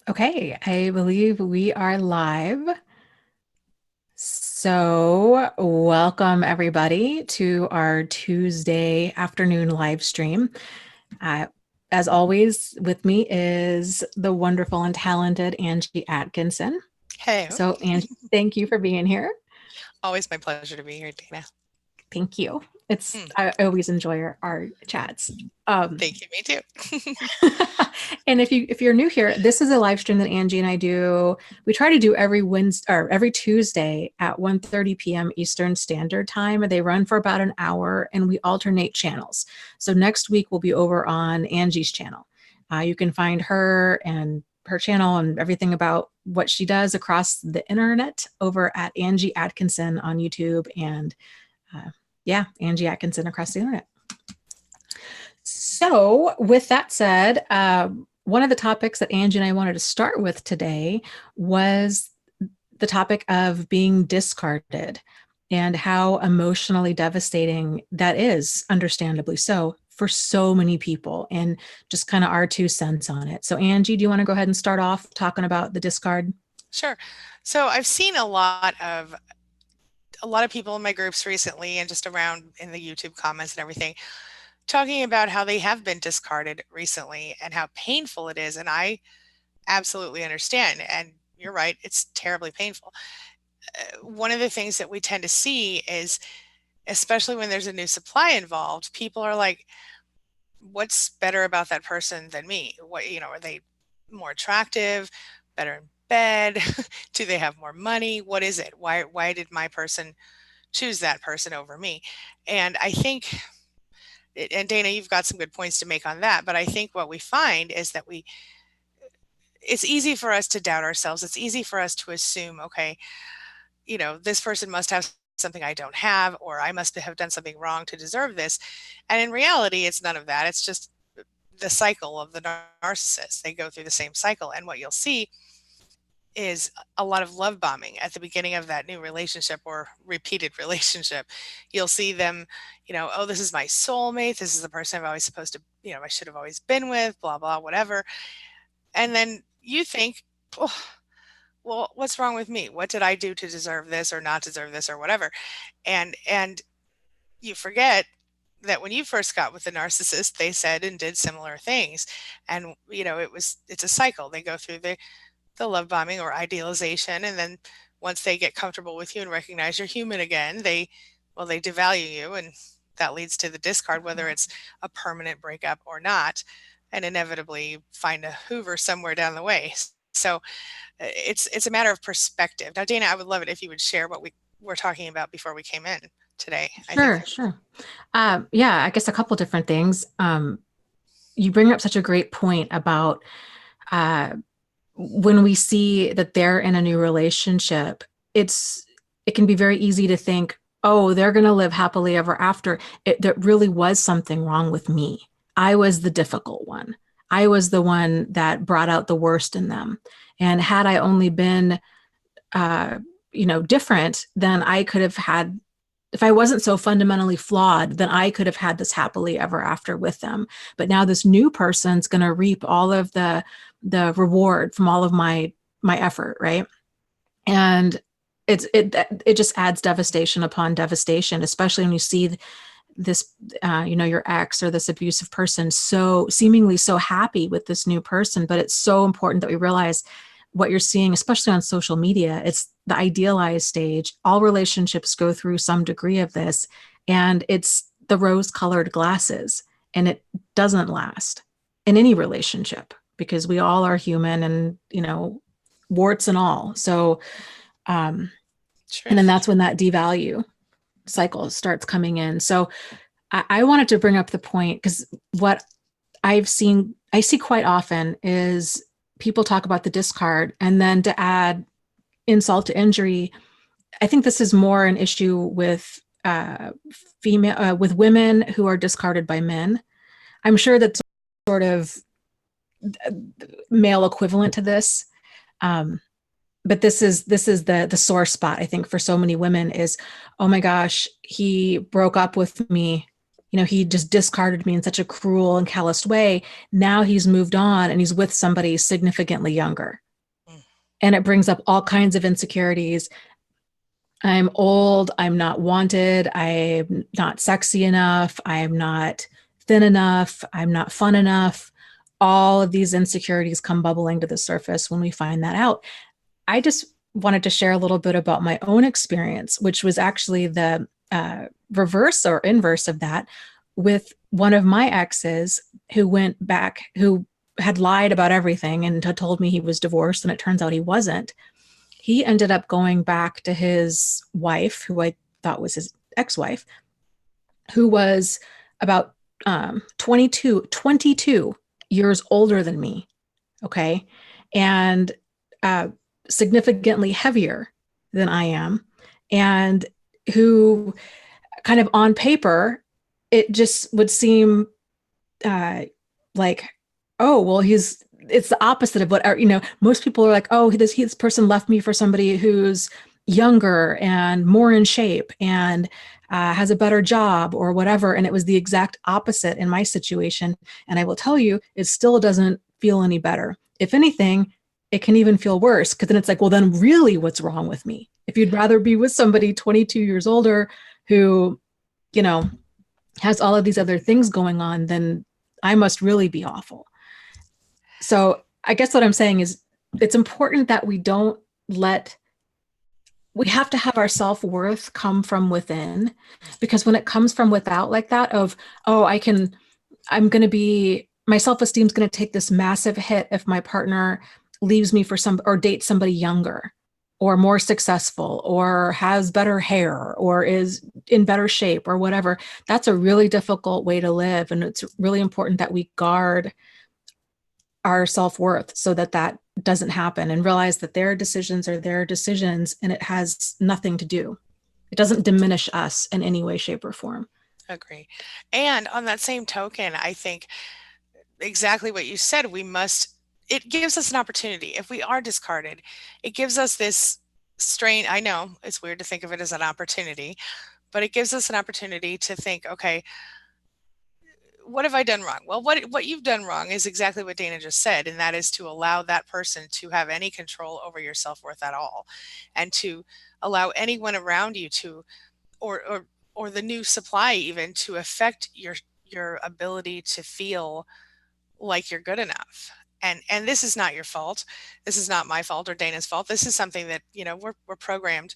Okay, I believe we are live. So, welcome everybody to our Tuesday afternoon live stream. Uh, as always, with me is the wonderful and talented Angie Atkinson. Hey, So, Angie, thank you for being here. always my pleasure to be here, Dana. Thank you. It's Mm, I always enjoy our chats. Um, thank you, me too. And if you're new here, this is a live stream that Angie and I do. We try to do every Wednesday or every Tuesday at 1:30 p.m. Eastern Standard Time. They run for about an hour and we alternate channels. So next week we'll be over on Angie's channel. You can find her and her channel and everything about what she does across the internet over at Angie Atkinson on YouTube and yeah, Angie Atkinson across the internet. So, with that said, one of the topics that Angie and I wanted to start with today was the topic of being discarded and how emotionally devastating that is, understandably so, for so many people, and just kind of our 2 cents on it. So, Angie, do you want to go ahead and start off talking about the discard? Sure. So I've seen a lot of people in my groups recently and just around in the YouTube comments and everything talking about how they have been discarded recently and how painful it is. And I absolutely understand. And you're right, it's terribly painful. One of the things that we tend to see is, especially when there's a new supply involved, people are like, what's better about that person than me? Are they more attractive, better in bed? Do they have more money? What is it? Why did my person choose that person over me? And I think, and Dana, you've got some good points to make on that, but I think what we find is that it's easy for us to doubt ourselves. It's easy for us to assume, okay, this person must have something I don't have, or I must have done something wrong to deserve this. And in reality, it's none of that. It's just the cycle of the narcissist. They go through the same cycle. And what you'll see is a lot of love bombing at the beginning of that new relationship or repeated relationship. You'll see them, oh, this is my soulmate. This is the person I'm always supposed to, I should have always been with, blah, blah, whatever. And then you think, oh, well, what's wrong with me? What did I do to deserve this or not deserve this or whatever? And you forget that when you first got with the narcissist, they said and did similar things. And it's a cycle. They go through the love bombing or idealization, and then once they get comfortable with you and recognize you're human again, they devalue you, and that leads to the discard, whether it's a permanent breakup or not, and inevitably you find a Hoover somewhere down the way. So it's a matter of perspective. Now, Dana, I would love it if you would share what we were talking about before we came in today. I think Sure, sure. Yeah, I guess a couple different things. You bring up such a great point about uh, when we see that they're in a new relationship, it can be very easy to think, oh, they're going to live happily ever after. There really was something wrong with me. I was the difficult one. I was the one that brought out the worst in them. And had I only been, uh, different, then I could have had. If I wasn't so fundamentally flawed, then I could have had this happily ever after with them. But now this new person's going to reap all of the reward from all of my effort, right? And it just adds devastation upon devastation, especially when you see this your ex or this abusive person so seemingly so happy with this new person. But it's so important that we realize what you're seeing, especially on social media. It's the idealized stage. All relationships go through some degree of this, and it's the rose colored glasses, and it doesn't last in any relationship because we all are human, and warts and all. So and then truth. that's when that devalue cycle starts coming in. So I wanted to bring up the point because what I see quite often is people talk about the discard, and then to add insult to injury, I think this is more an issue with with women who are discarded by men. I'm sure that's sort of male equivalent to this. Um, but this is the sore spot, I think, for so many women is, oh my gosh, he broke up with me, he just discarded me in such a cruel and calloused way. Now he's moved on and he's with somebody significantly younger. Mm. And it brings up all kinds of insecurities. I'm old. I'm not wanted. I'm not sexy enough. I'm not thin enough. I'm not fun enough. All of these insecurities come bubbling to the surface when we find that out. I just wanted to share a little bit about my own experience, which was actually the reverse or inverse of that, with one of my exes who went back, who had lied about everything and had told me he was divorced, and it turns out he wasn't. He ended up going back to his wife, who I thought was his ex-wife, who was about 22 years older than me. Okay. And significantly heavier than I am, and who kind of on paper, it just would seem like, oh, well, it's the opposite of what, most people are like, oh, this person left me for somebody who's younger and more in shape and has a better job or whatever. And it was the exact opposite in my situation. And I will tell you, it still doesn't feel any better. If anything, it can even feel worse, because then it's like, well, then really what's wrong with me? If you'd rather be with somebody 22 years older who, has all of these other things going on, then I must really be awful. So I guess what I'm saying is it's important that we have to have our self-worth come from within, because when it comes from without like that of, oh, my self-esteem is going to take this massive hit if my partner leaves me for or dates somebody younger or more successful or has better hair or is in better shape or whatever. That's a really difficult way to live. And it's really important that we guard our self-worth so that doesn't happen, and realize that their decisions are their decisions and it has nothing to do. It doesn't diminish us in any way, shape, or form. Agree. And on that same token, I think exactly what you said, it gives us an opportunity. If we are discarded, it gives us this strain. I know it's weird to think of it as an opportunity, but it gives us an opportunity to think, okay, what have I done wrong? Well, what you've done wrong is exactly what Dana just said, and that is to allow that person to have any control over your self-worth at all, and to allow anyone around you to, or the new supply even, to affect your ability to feel like you're good enough. And this is not your fault. This is not my fault or Dana's fault. This is something that, we're programmed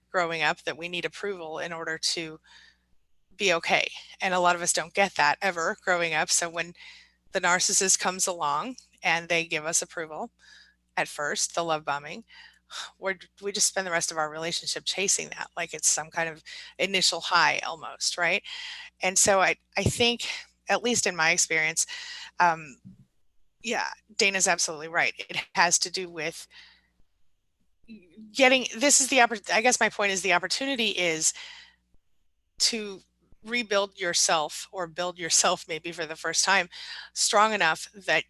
growing up that we need approval in order to be okay. And a lot of us don't get that ever growing up. So when the narcissist comes along and they give us approval at first, the love bombing, we just spend the rest of our relationship chasing that, like it's some kind of initial high almost, right? And so I think, at least in my experience, yeah, Dana's absolutely right. It has to do with I guess my point is, the opportunity is to rebuild yourself, or build yourself maybe for the first time, strong enough that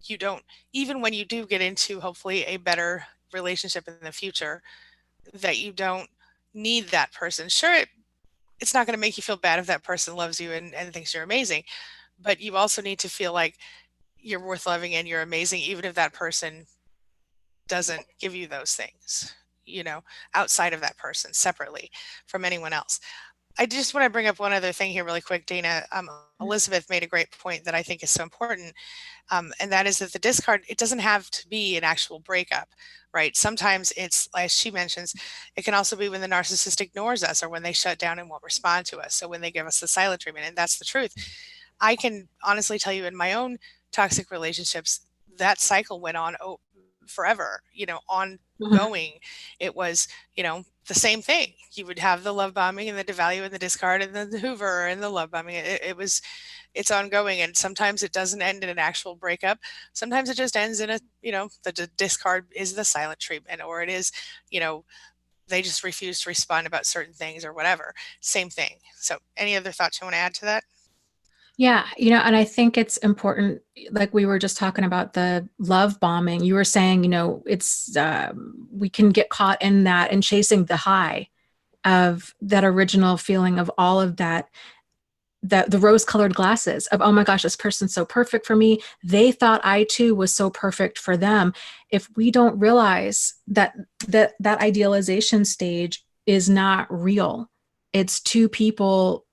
you don't, even when you do get into hopefully a better relationship in the future, that you don't need that person. Sure, it's not going to make you feel bad if that person loves you and thinks you're amazing, but you also need to feel like you're worth loving and you're amazing, even if that person doesn't give you those things, outside of that person, separately from anyone else. I just want to bring up one other thing here really quick, Dana. Elizabeth made a great point that I think is so important. And that is that the discard, it doesn't have to be an actual breakup, right? Sometimes it's, as she mentions, it can also be when the narcissist ignores us, or when they shut down and won't respond to us. So when they give us the silent treatment, and that's the truth. I can honestly tell you, in my own toxic relationships, that cycle went on forever, ongoing. It was, the same thing. You would have the love bombing and the devalue and the discard and the hoover and the love bombing. It's ongoing. And sometimes it doesn't end in an actual breakup. Sometimes it just ends in the discard is the silent treatment, or it is, they just refuse to respond about certain things or whatever. Same thing. So any other thoughts you want to add to that? Yeah, and I think it's important, like we were just talking about the love bombing. You were saying, it's we can get caught in that and chasing the high of that original feeling of all of that. the rose-colored glasses of, oh my gosh, this person's so perfect for me. They thought I too was so perfect for them. If we don't realize that idealization stage is not real, it's two people,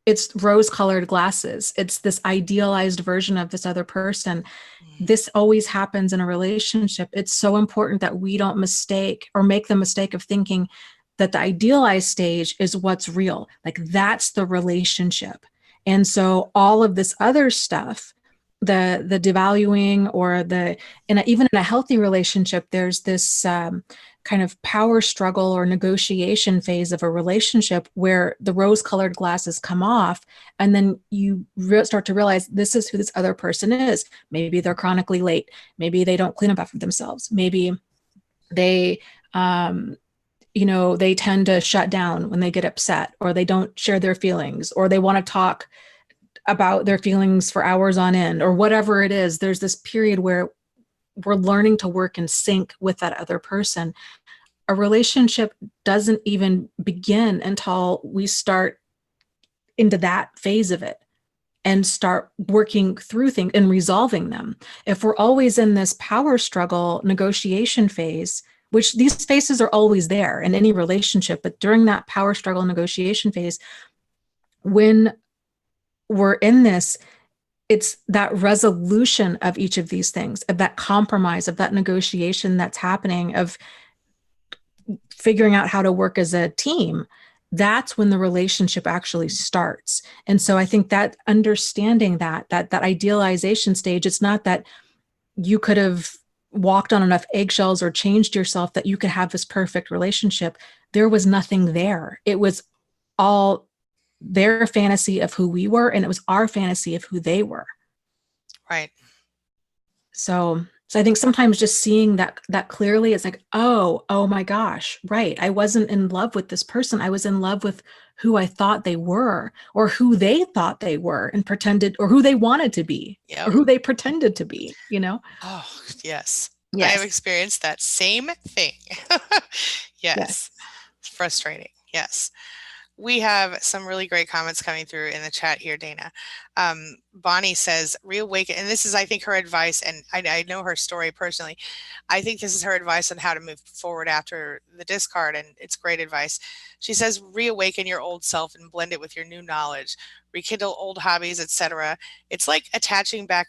it's rose-colored glasses. It's this idealized version of this other person. This always happens in a relationship. It's so important that we don't mistake or make the mistake of thinking that the idealized stage is what's real. Like that's the relationship. And so all of this other stuff, the devaluing or even in a healthy relationship, there's this kind of power struggle or negotiation phase of a relationship where the rose-colored glasses come off, and then you start to realize this is who this other person is. Maybe they're chronically late. Maybe they don't clean up after themselves. Maybe they they tend to shut down when they get upset, or they don't share their feelings, or they want to talk about their feelings for hours on end, or whatever it is. There's this period where we're learning to work in sync with that other person. A relationship doesn't even begin until we start into that phase of it and start working through things and resolving them. If we're always in this power struggle negotiation phase, which these phases are always there in any relationship, but during that power struggle negotiation phase, when we're in this, it's that resolution of each of these things, of that compromise, of that negotiation that's happening, of figuring out how to work as a team. That's when the relationship actually starts. And so I think that understanding that idealization stage, it's not that you could have walked on enough eggshells or changed yourself that you could have this perfect relationship. There was nothing there. It was all their fantasy of who we were, and it was our fantasy of who they were. Right. So I think sometimes just seeing that clearly, it's like, oh my gosh, right. I wasn't in love with this person. I was in love with who I thought they were, or who they thought they were and pretended, or who they wanted to be, or who they pretended to be, Oh, yes. Yes. I have experienced that same thing. Yes. It's frustrating. Yes. We have some really great comments coming through in the chat here, Dana. Bonnie says, reawaken, and this is, I think, her advice, and I know her story personally. I think this is her advice on how to move forward after the discard, and it's great advice. She says, reawaken your old self and blend it with your new knowledge, rekindle old hobbies, etc. It's like attaching back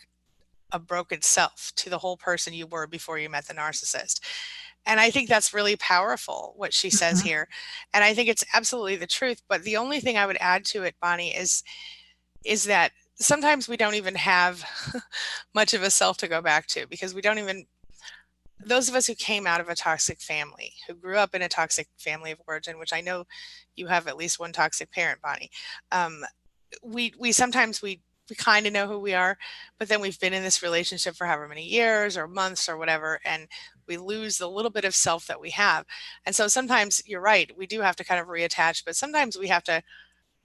a broken self to the whole person you were before you met the narcissist. And I think that's really powerful, what she says here. And I think it's absolutely the truth. But the only thing I would add to it, Bonnie, is that sometimes we don't even have much of a self to go back to, because we don't even, those of us who came out of a toxic family, who grew up in a toxic family of origin, which I know you have at least one toxic parent, Bonnie, we sometimes we kind of know who we are, but then we've been in this relationship for however many years or months or whatever, and we lose the little bit of self that we have. And so sometimes you're right, we do have to kind of reattach, but sometimes we have to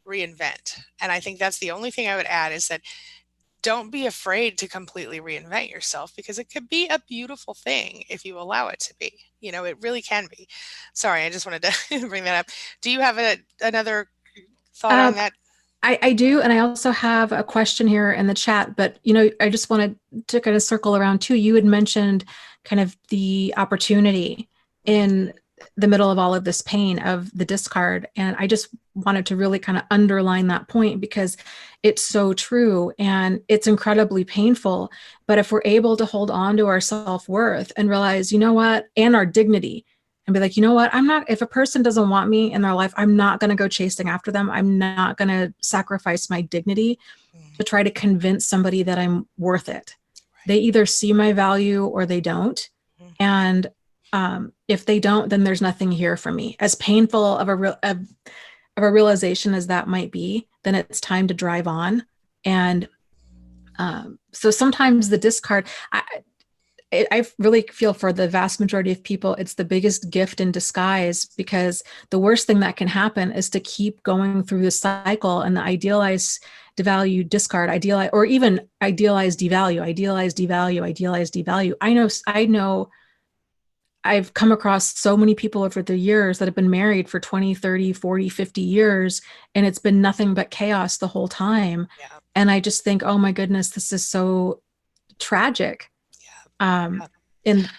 reinvent. And I think that's the only thing I would add, is that don't be afraid to completely reinvent yourself, because it could be a beautiful thing if you allow it to be. It really can be. Sorry, I just wanted to bring that up. Do you have another thought on that? I do. And I also have a question here in the chat, but, I just wanted to kind of circle around too. You had mentioned kind of the opportunity in the middle of all of this pain of the discard. And I just wanted to really kind of underline that point, because it's so true and it's incredibly painful. But if we're able to hold on to our self-worth and realize, you know what, and our dignity, and be like, you know what, if a person doesn't want me in their life, I'm not going to go chasing after them. I'm not going to sacrifice my dignity to try to convince somebody that I'm worth it. They either see my value or they don't. And if they don't, then there's nothing here for me. As painful of a realization as that might be, then it's time to drive on. And so sometimes the discard, I really feel for the vast majority of people, it's the biggest gift in disguise, because the worst thing that can happen is to keep going through the cycle and the idealize, devalue, discard, idealize, or even idealize, devalue, idealize, devalue, idealize, devalue. I know I've come across so many people over the years that have been married for 20, 30, 40, 50 years, and it's been nothing but chaos the whole time. Yeah. And I just think, oh my goodness, this is so tragic. Yeah. Um, Yeah. and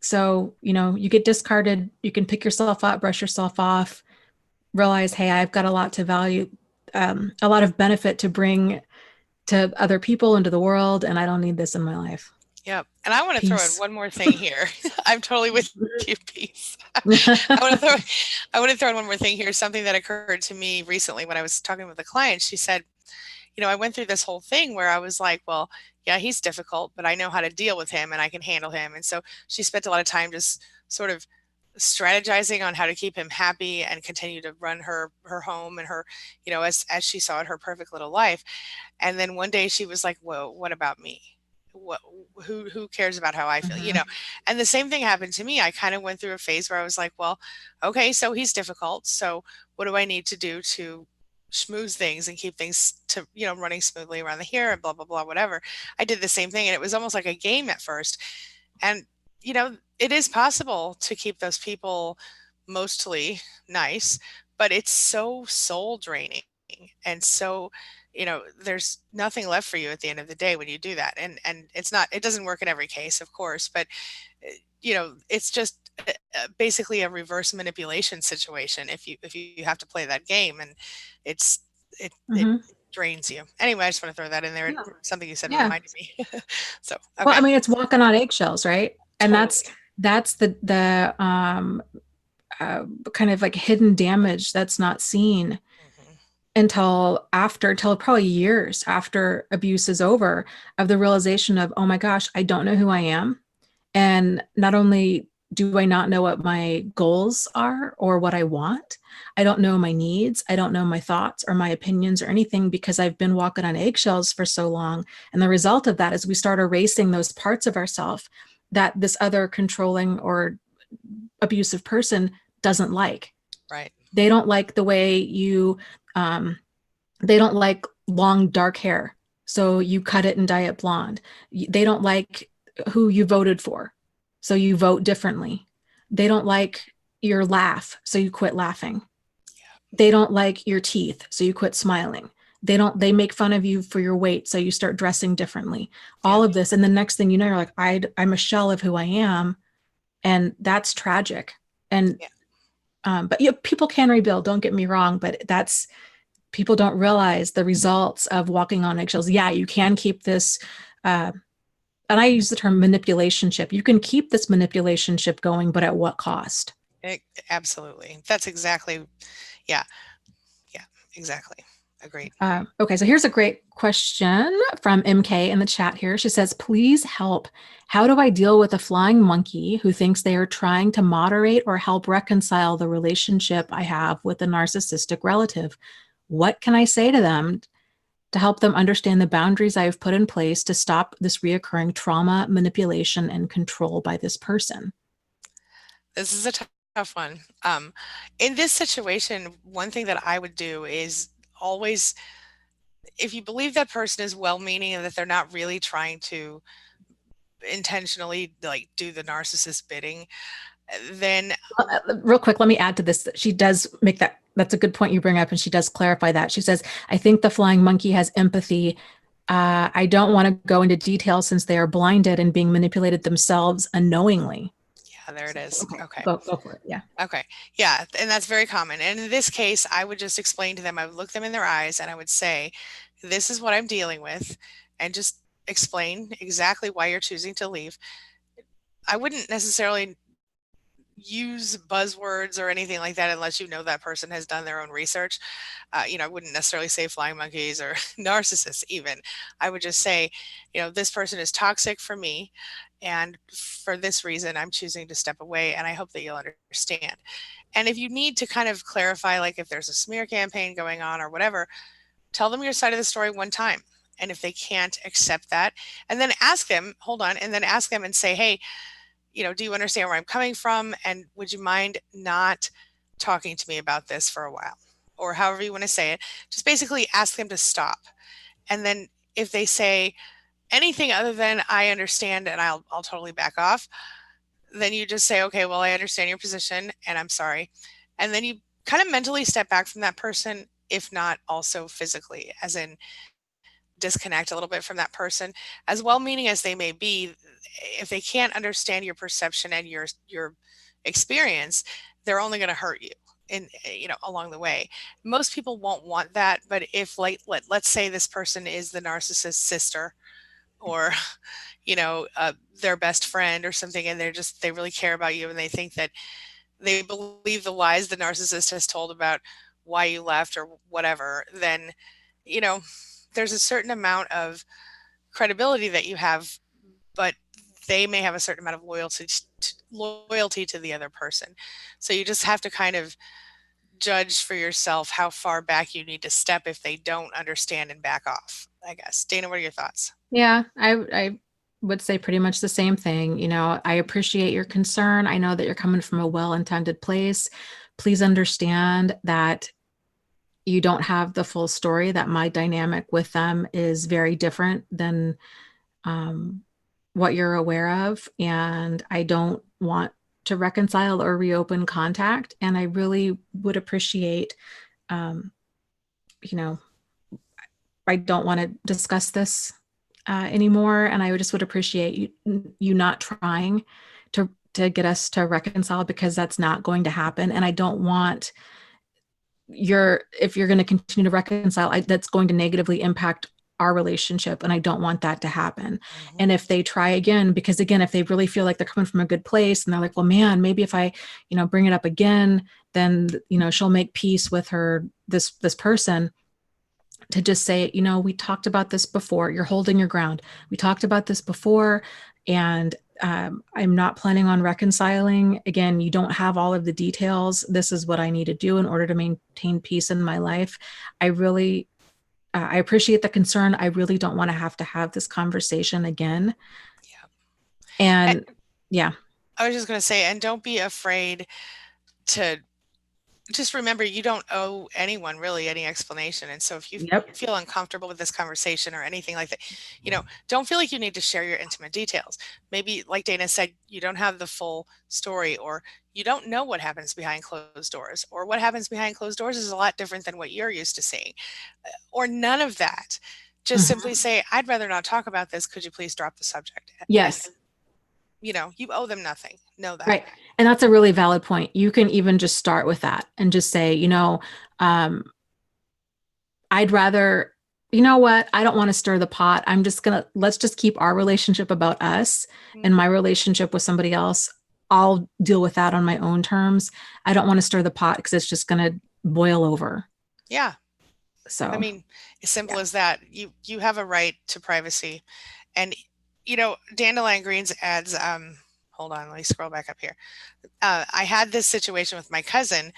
so, you get discarded, you can pick yourself up, brush yourself off, realize, hey, I've got a lot to value, a lot of benefit to bring to other people and to the world, and I don't need this in my life. Yep. And I want to throw in Peace. one more thing here. I'm totally with you, peace. I want to throw I want to throw in one more thing here. Something that occurred to me recently when I was talking with a client. She said, I went through this whole thing where I was like, well, yeah, he's difficult, but I know how to deal with him and I can handle him. And so she spent a lot of time just sort of strategizing on how to keep him happy and continue to run her home and her, as she saw it, her perfect little life. And then one day she was like, whoa, what about me? What, who cares about how I feel, Mhm. And the same thing happened to me. I kind of went through a phase where I was like, well, okay, so he's difficult. So what do I need to do to schmooze things and keep things to, running smoothly around the here and blah, blah, blah, whatever. I did the same thing. And it was almost like a game at first. And, it is possible to keep those people mostly nice, but it's so soul draining. And so, there's nothing left for you at the end of the day when you do that. And it doesn't work in every case, of course, but it's just basically a reverse manipulation situation if you have to play that game, and it's it Mhm. drains you. Anyway, I just want to throw that in there. Yeah. Something you said Yeah. reminded me. So, Well, I okay, mean, it's walking on eggshells, right? And that's totally. that's the uh, kind of like hidden damage that's not seen Hmm. until probably years after abuse is over, of the realization of, oh my gosh, I don't know who I am. And not only do I not know what my goals are or what I want, I don't know my needs. I don't know my thoughts or my opinions or anything, because I've been walking on eggshells for so long. And the result of that is we start erasing those parts of ourselves that this other controlling or abusive person doesn't like. Right. They don't like the way um, they don't like long dark hair, so you cut it and dye it blonde. They don't like who you voted for, so you vote differently. They don't like your laugh, so you quit laughing. They don't like your teeth, so you quit smiling. They make fun of you for your weight, so you start dressing differently. Yeah. All of this, and the next thing you know, you're like, I'm a shell of who I am, and that's tragic. And Yeah. but people can rebuild, don't get me wrong, but that's people don't realize the results of walking on eggshells. Yeah, you can keep this, uh, and I use the term manipulation ship. You can keep this manipulation ship going, but at what cost? Absolutely. That's exactly. Yeah. Yeah. Exactly. Agreed. Okay, so here's a great question from MK in the chat here. She says, please help. How do I deal with a flying monkey who thinks they are trying to moderate or help reconcile the relationship I have with a narcissistic relative? What can I say to them to help them understand the boundaries I have put in place to stop this reoccurring trauma, manipulation, and control by this person? This is a tough one. In this situation, one thing that I would do is always, if you believe that person is well-meaning and that they're not really trying to intentionally like do the narcissist bidding, then Real quick, let me add to this. She does make that's a good point you bring up, and she does clarify that. She says, I think the flying monkey has empathy. I don't want to go into detail since they are blinded and being manipulated themselves unknowingly. yeah, there it So, is. okay, Okay. go for it. Yeah. Okay. Yeah, and that's very common. And in this case, I would just explain to them, I would look them in their eyes and I would say, this is what I'm dealing with, and just explain exactly why you're choosing to leave. I wouldn't necessarily use buzzwords or anything like that unless you know that person has done their own research. I wouldn't necessarily say flying monkeys or narcissists even. I would just say, this person is toxic for me, and for this reason, I'm choosing to step away, and I hope that you'll understand. And if you need to kind of clarify, like if there's a smear campaign going on or whatever, tell them your side of the story one time. And if they can't accept that, and then ask them, hold on, and then ask them and say, hey, do you understand where I'm coming from? And would you mind not talking to me about this for a while? Or however you want to say it, just basically ask them to stop. And then if they say anything other than I understand and I'll totally back off, then you just say, okay, well, I understand your position and I'm sorry. And then you kind of mentally step back from that person, if not also physically, as in disconnect a little bit from that person. As well meaning as they may be, if they can't understand your perception and your experience, they're only going to hurt you in, along the way. Most people won't want that, but if, like, let's say this person is the narcissist's sister, or their best friend or something, and they really care about you, and they think that they believe the lies the narcissist has told about why you left or whatever, then you know there's a certain amount of credibility that you have, but they may have a certain amount of loyalty to the other person. So you just have to kind of judge for yourself how far back you need to step if they don't understand and back off, I guess. Dana, what are your thoughts? Yeah, I would say pretty much the same thing. I appreciate your concern. I know that you're coming from a well-intended place. Please understand that you don't have the full story, that my dynamic with them is very different than what you're aware of. And I don't want to reconcile or reopen contact. And I really would appreciate, um, you know, I don't want to discuss this anymore. And I just would appreciate you not trying to get us to reconcile, because that's not going to happen. And I don't want if you're going to continue to reconcile, that's going to negatively impact our relationship. And I don't want that to happen. Mm-hmm. And if they try again, because again, if they really feel like they're coming from a good place and they're like, well, man, maybe if I, bring it up again, then, she'll make peace with this person, to just say, we talked about this before. You're holding your ground. We talked about this before, and I'm not planning on reconciling. Again, you don't have all of the details. This is what I need to do in order to maintain peace in my life. I really, I appreciate the concern. I really don't want to have this conversation again. Yeah. And yeah. I was just going to say, and don't be afraid to just remember, you don't owe anyone really any explanation. And so if you feel uncomfortable with this conversation or anything like that, don't feel like you need to share your intimate details. Maybe, like Dana said, you don't have the full story, or you don't know what happens behind closed doors, or what happens behind closed doors is a lot different than what you're used to seeing, or none of that. Just simply say, I'd rather not talk about this. Could you please drop the subject? Yes. And, you owe them nothing. Know that. Right. And that's a really valid point. You can even just start with that and just say, I'd rather, what? I don't want to stir the pot. Let's just keep our relationship about us, and my relationship with somebody else, I'll deal with that on my own terms. I don't want to stir the pot because it's just going to boil over. Yeah. So, I mean, as simple as that. You have a right to privacy. And, Dandelion Greens adds, hold on, let me scroll back up here. I had this situation with my cousin,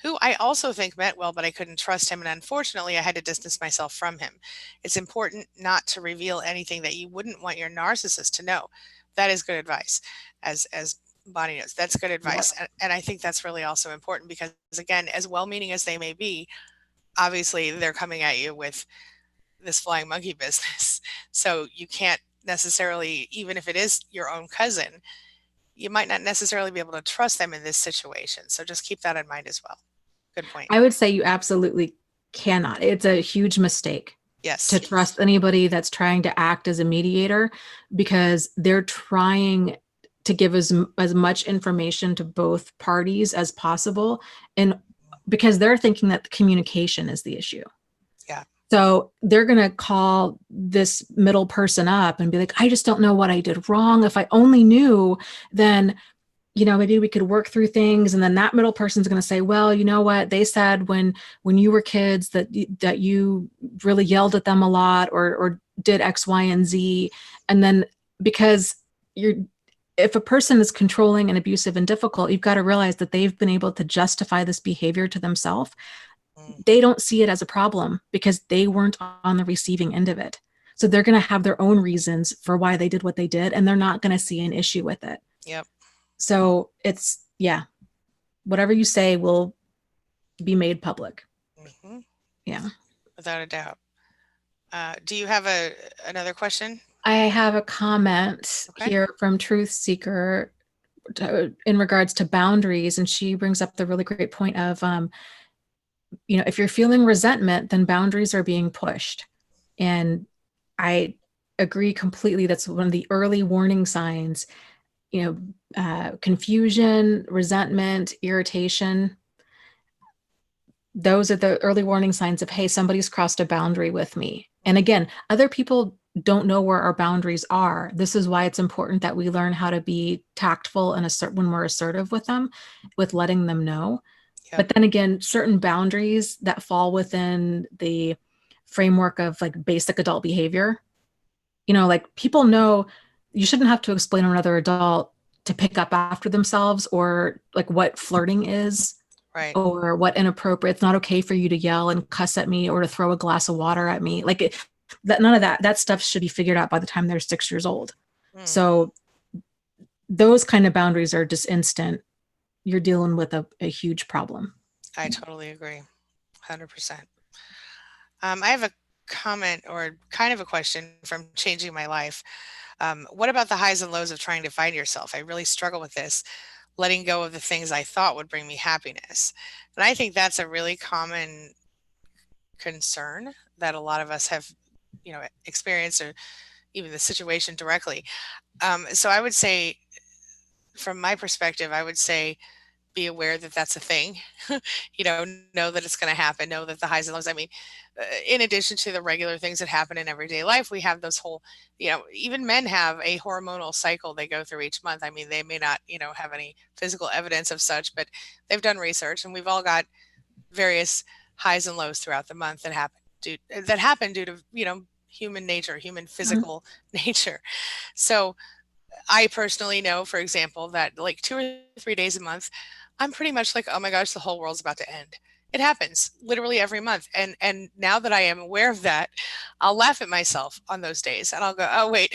who I also think meant well, but I couldn't trust him. And unfortunately, I had to distance myself from him. It's important not to reveal anything that you wouldn't want your narcissist to know. That is good advice. As Bonnie knows, that's good advice. And I think that's really also important, because, again, as well-meaning as they may be, obviously they're coming at you with this flying monkey business. So you can't necessarily, even if it is your own cousin, you might not necessarily be able to trust them in this situation. So just keep that in mind as well. Good point. I would say you absolutely cannot. It's a huge mistake. Yes. To trust anybody that's trying to act as a mediator, because they're trying to give as much information to both parties as possible. And because they're thinking that the communication is the issue. Yeah. So they're going to call this middle person up and be like, I just don't know what I did wrong. If I only knew, then, maybe we could work through things. And then that middle person's going to say, well, you know what? They said when you were kids that you really yelled at them a lot, or did X, Y, and Z. And then, because if a person is controlling and abusive and difficult, you've got to realize that they've been able to justify this behavior to themselves. They don't see it as a problem because they weren't on the receiving end of it. So they're going to have their own reasons for why they did what they did, and they're not going to see an issue with it. Yep. So it's, whatever you say will be made public. Mm-hmm. Yeah. Without a doubt. Do you have another question? I have a comment here from Truth Seeker. in regards to boundaries, and she brings up the really great point of, if you're feeling resentment, then boundaries are being pushed. And I agree completely. That's one of the early warning signs, confusion, resentment, irritation. Those are the early warning signs of, hey, somebody's crossed a boundary with me. And again, other people don't know where our boundaries are. This is why it's important that we learn how to be tactful and when we're assertive with them, with letting them know. Yep. But then again, certain boundaries that fall within the framework of like basic adult behavior, like people know you shouldn't have to explain to another adult to pick up after themselves, or like what flirting is. Right. Or what inappropriate. It's not okay for you to yell and cuss at me or to throw a glass of water at me. Like none of that stuff should be figured out by the time they're 6 years old. So those kind of boundaries are just instant. You're dealing with a huge problem. I totally agree. 100%. I have a comment or kind of a question from Changing My Life. What about the highs and lows of trying to find yourself? I really struggle with this, letting go of the things I thought would bring me happiness. And I think that's a really common concern that a lot of us have, experienced, or even the situation directly. So I would say, from my perspective, I would say, be aware that that's a thing, know that it's going to happen, know that the highs and lows, in addition to the regular things that happen in everyday life, we have those whole, even men have a hormonal cycle they go through each month. They may not, have any physical evidence of such, but they've done research, and we've all got various highs and lows throughout the month that happen due to, human nature, human physical nature. So I personally know, for example, that like 2 or 3 days a month, I'm pretty much like, oh my gosh, the whole world's about to end. It happens literally every month. And now that I am aware of that, I'll laugh at myself on those days, and I'll go, oh, wait,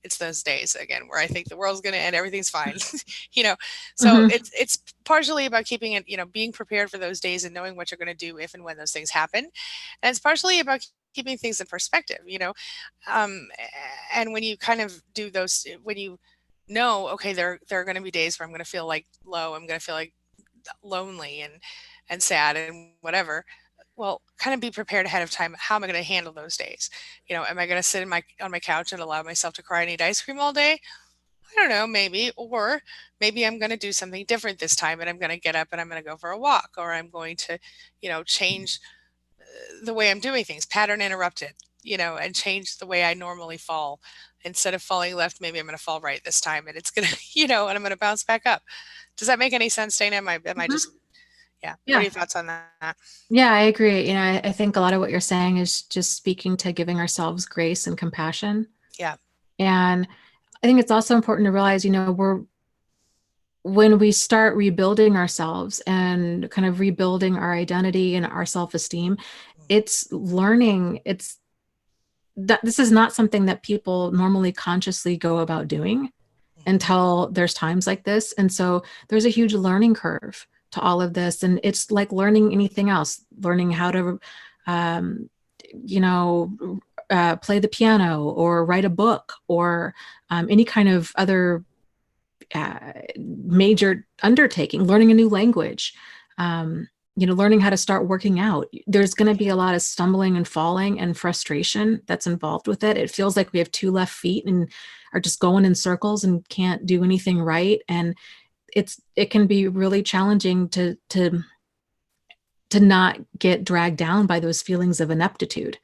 it's those days again where I think the world's going to end. Everything's fine. So it's partially about keeping it, being prepared for those days and knowing what you're going to do if and when those things happen. And it's partially about keeping things in perspective, and when you kind of do those, when you know, okay, there are going to be days where I'm going to feel like low, I'm going to feel like lonely and sad and whatever. Well, kind of be prepared ahead of time. How am I going to handle those days? Am I going to sit on my couch and allow myself to cry and eat ice cream all day? I don't know, maybe. Or maybe I'm going to do something different this time, and I'm going to get up and I'm going to go for a walk, or I'm going to, change the way I'm doing things, pattern interrupted, and change the way I normally fall. Instead of falling left, maybe I'm going to fall right this time, and it's going to, and I'm going to bounce back up. Does that make any sense, Dana? Am I just, yeah. What are your thoughts on that? Yeah, I agree. I think a lot of what you're saying is just speaking to giving ourselves grace and compassion. Yeah. And I think it's also important to realize, when we start rebuilding ourselves and kind of rebuilding our identity and our self-esteem, it's learning. This is not something that people normally consciously go about doing until there's times like this. And so there's a huge learning curve to all of this. And it's like learning anything else, learning how to, play the piano or write a book or any kind of other major undertaking, learning a new language, learning how to start working out. There's going to be a lot of stumbling and falling and frustration that's involved with it. It feels like we have 2 left feet and are just going in circles and can't do anything right. And it can be really challenging to not get dragged down by those feelings of ineptitude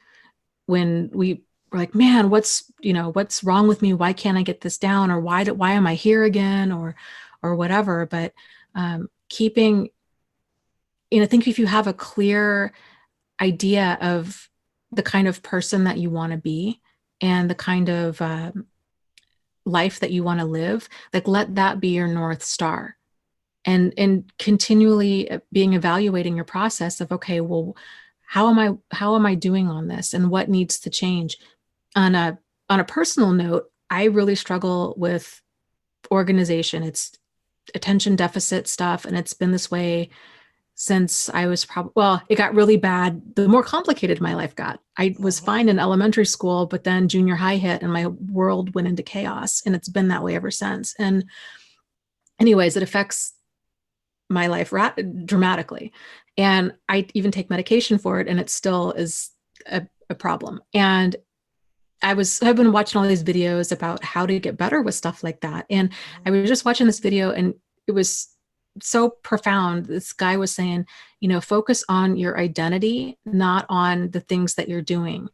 when we're like, man, what's wrong with me? Why can't I get this down? Or why am I here again? Or whatever. But keeping, I think if you have a clear idea of the kind of person that you want to be and the kind of life that you want to live, like let that be your North Star. And continually evaluating your process of, okay, well, how am I doing on this, and what needs to change? On a personal note, I really struggle with organization. It's attention deficit stuff, and it's been this way since I was it got really bad. The more complicated my life got. I was fine in elementary school, but then junior high hit and my world went into chaos, and it's been that way ever since. And Anyways, it affects my life dramatically. And I even take medication for it, and it still is a problem. And I've been watching all these videos about how to get better with stuff like that. And I was just watching this video, and it was so profound. This guy was saying, focus on your identity, not on the things that you're doing.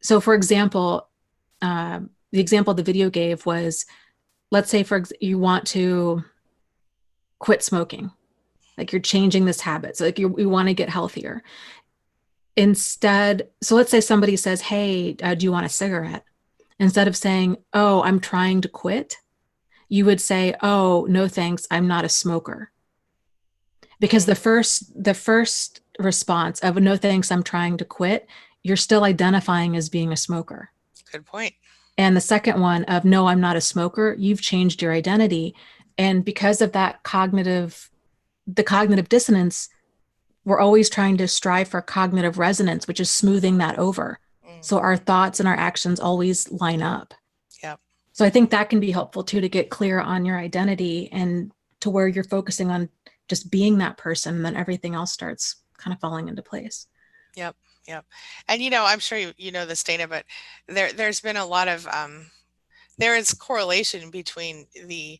So, for example, the example the video gave was, let's say, you want to quit smoking, like you're changing this habit. So, like you want to get healthier. Instead, so let's say somebody says, hey, do you want a cigarette? Instead of saying, oh, I'm trying to quit, you would say, oh, no, thanks, I'm not a smoker. Because the first response of no, thanks, I'm trying to quit, you're still identifying as being a smoker. Good point. And the second one of no, I'm not a smoker, you've changed your identity. And because of that the cognitive dissonance, we're always trying to strive for cognitive resonance, which is smoothing that over. So our thoughts and our actions always line up. Yep. So I think that can be helpful too, to get clear on your identity and to where you're focusing on just being that person, and then everything else starts kind of falling into place. Yep. Yep. And I'm sure you know this, Dana, but there's been a lot of there is correlation between the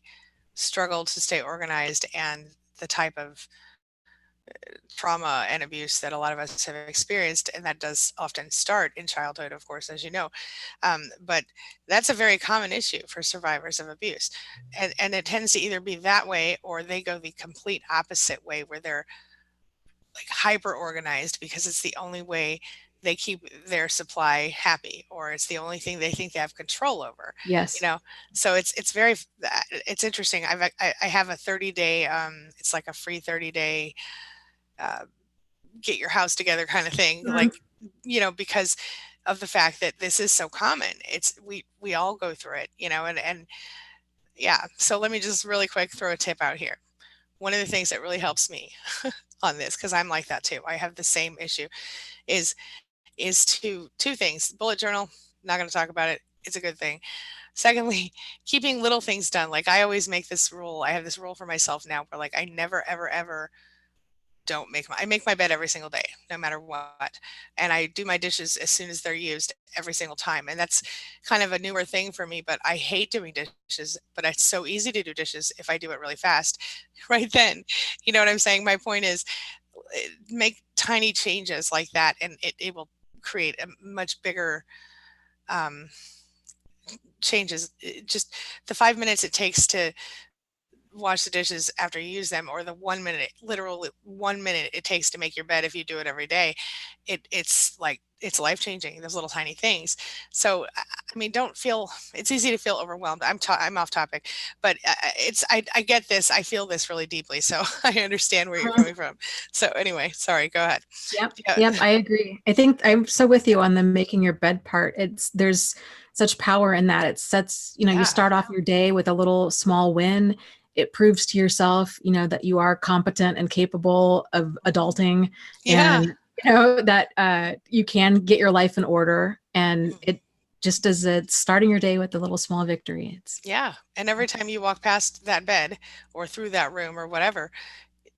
struggle to stay organized and the type of trauma and abuse that a lot of us have experienced, and that does often start in childhood, of course, as you know. But that's a very common issue for survivors of abuse, and it tends to either be that way, or they go the complete opposite way, where they're like hyper organized because it's the only way they keep their supply happy, or it's the only thing they think they have control over. Yes. So it's interesting. I have a 30-day it's like a free 30-day get your house together kind of thing, like because of the fact that this is so common. It's we all go through it, and yeah. So let me just really quick throw a tip out here. One of the things that really helps me on this, because I'm like that too, I have the same issue, is two things. Bullet journal, not going to talk about it, it's a good thing. Secondly, keeping little things done. Like I always make this rule, I have this rule for myself now, where like I never ever ever I make my bed every single day, no matter what. And I do my dishes as soon as they're used every single time. And that's kind of a newer thing for me, but I hate doing dishes, but it's so easy to do dishes if I do it really fast right then. You know what I'm saying? My point is, make tiny changes like that, and it will create a much bigger changes. Just the 5 minutes it takes to wash the dishes after you use them, or the 1 minute, literally 1 minute it takes to make your bed if you do it every day, it's life changing, those little tiny things. So I mean, don't feel, it's easy to feel overwhelmed. I'm off topic, but I get this, I feel this really deeply, so I understand where you're coming from. So anyway, sorry, go ahead. Yep, I agree. I think I'm so with you on the making your bed part. There's such power in that. It sets, you start off your day with a little small win. It proves to yourself, that you are competent and capable of adulting, and that you can get your life in order. And it just as it's starting your day with a little small victory. And every time you walk past that bed or through that room or whatever,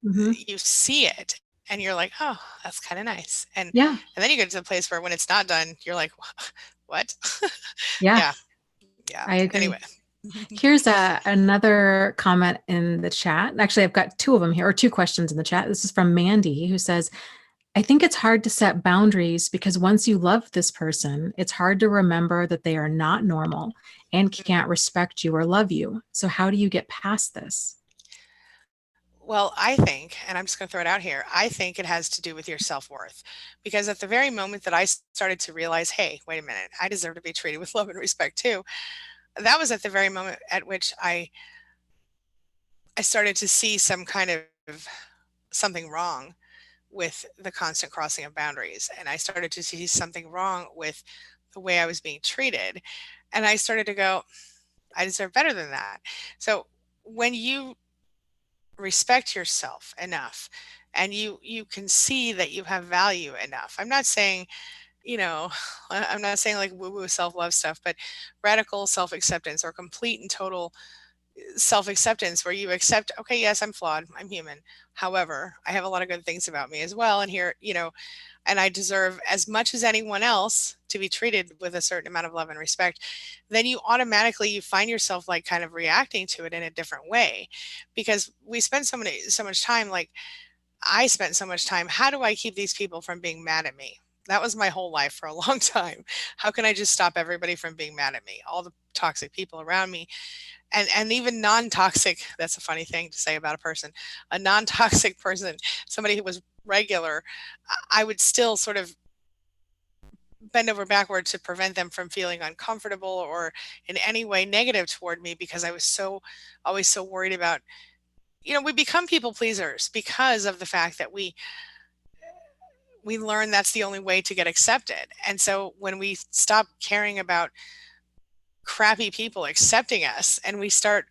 you see it and you're like, oh, that's kind of nice. And then you get to the place where when it's not done, you're like, what? Yeah. I agree. Anyway. Here's another comment in the chat. Actually, I've got two of them here, or two questions in the chat. This is from Mandy, who says, I think it's hard to set boundaries because once you love this person, it's hard to remember that they are not normal and can't respect you or love you. So how do you get past this? Well, I think, and I'm just going to throw it out here, I think it has to do with your self-worth. Because at the very moment that I started to realize, hey, wait a minute, I deserve to be treated with love and respect too, that was at the very moment at which I started to see some kind of something wrong with the constant crossing of boundaries. And I started to see something wrong with the way I was being treated. And I started to go, I deserve better than that. So when you respect yourself enough and you can see that you have value enough, I'm not saying, I'm not saying like woo-woo self-love stuff, but radical self-acceptance or complete and total self-acceptance where you accept, okay, yes, I'm flawed, I'm human. However, I have a lot of good things about me as well. And here, and I deserve as much as anyone else to be treated with a certain amount of love and respect, then you automatically, you find yourself like kind of reacting to it in a different way, because we spend so much time, like I spent so much time, how do I keep these people from being mad at me? That was my whole life for a long time. How can I just stop everybody from being mad at me? All the toxic people around me, and even non-toxic, that's a funny thing to say about a person, a non-toxic person, somebody who was regular, I would still sort of bend over backward to prevent them from feeling uncomfortable or in any way negative toward me, because I was so always so worried about, we become people pleasers because of the fact that we learn that's the only way to get accepted. And so when we stop caring about crappy people accepting us and we start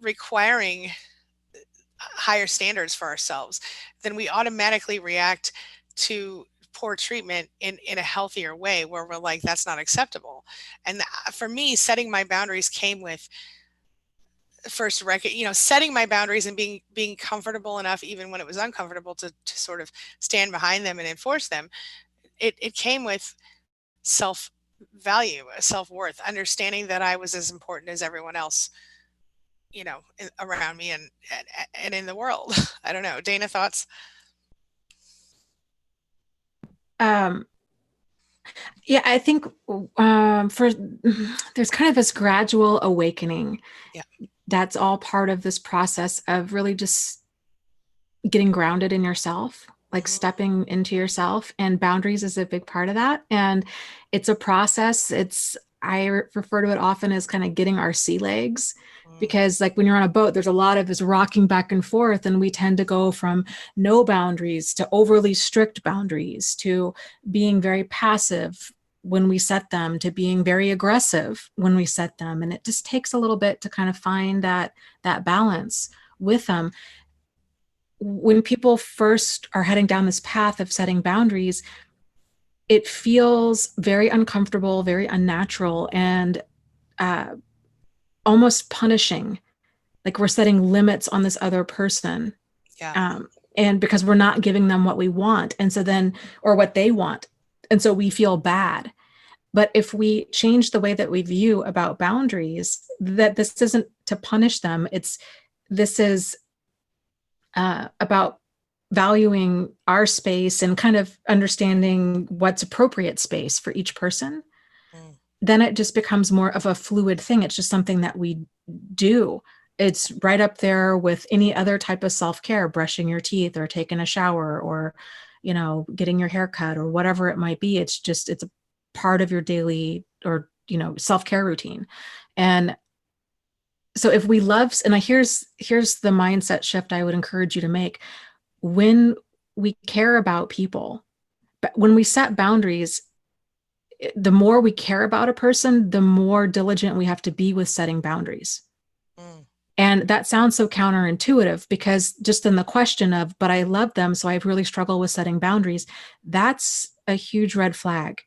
requiring higher standards for ourselves, then we automatically react to poor treatment in a healthier way, where we're like, that's not acceptable. And for me, setting my boundaries came with first setting my boundaries and being comfortable enough, even when it was uncomfortable, to sort of stand behind them and enforce them. It came with self value, self worth, understanding that I was as important as everyone else, around me and in the world. I don't know. Dana, thoughts? Um, yeah, I think for there's kind of this gradual awakening. Yeah. That's all part of this process of really just getting grounded in yourself, like Mhm. stepping into yourself, and boundaries is a big part of that. And it's a process. I refer to it often as kind of getting our sea legs, Mm. because like when you're on a boat, there's a lot of this rocking back and forth, and we tend to go from no boundaries to overly strict boundaries to being very passive when we set them to being very aggressive when we set them. And it just takes a little bit to kind of find that balance with them. When people first are heading down this path of setting boundaries, it feels very uncomfortable, very unnatural, and uh, almost punishing. Like we're setting limits on this other person. Yeah. And because we're not giving them what we want. And so then, or what they want. And so we feel bad. But if we change the way that we view about boundaries, that this isn't to punish them, this is about valuing our space and kind of understanding what's appropriate space for each person, Mm. then it just becomes more of a fluid thing. It's just something that we do. It's right up there with any other type of self-care, brushing your teeth or taking a shower or, getting your hair cut or whatever it might be. It's a part of your daily or, self-care routine. And so if we love, and here's the mindset shift I would encourage you to make. When we care about people, but when we set boundaries, the more we care about a person, the more diligent we have to be with setting boundaries. Mm. And that sounds so counterintuitive, because just in the question of, but I love them, so I really struggle with setting boundaries, that's a huge red flag.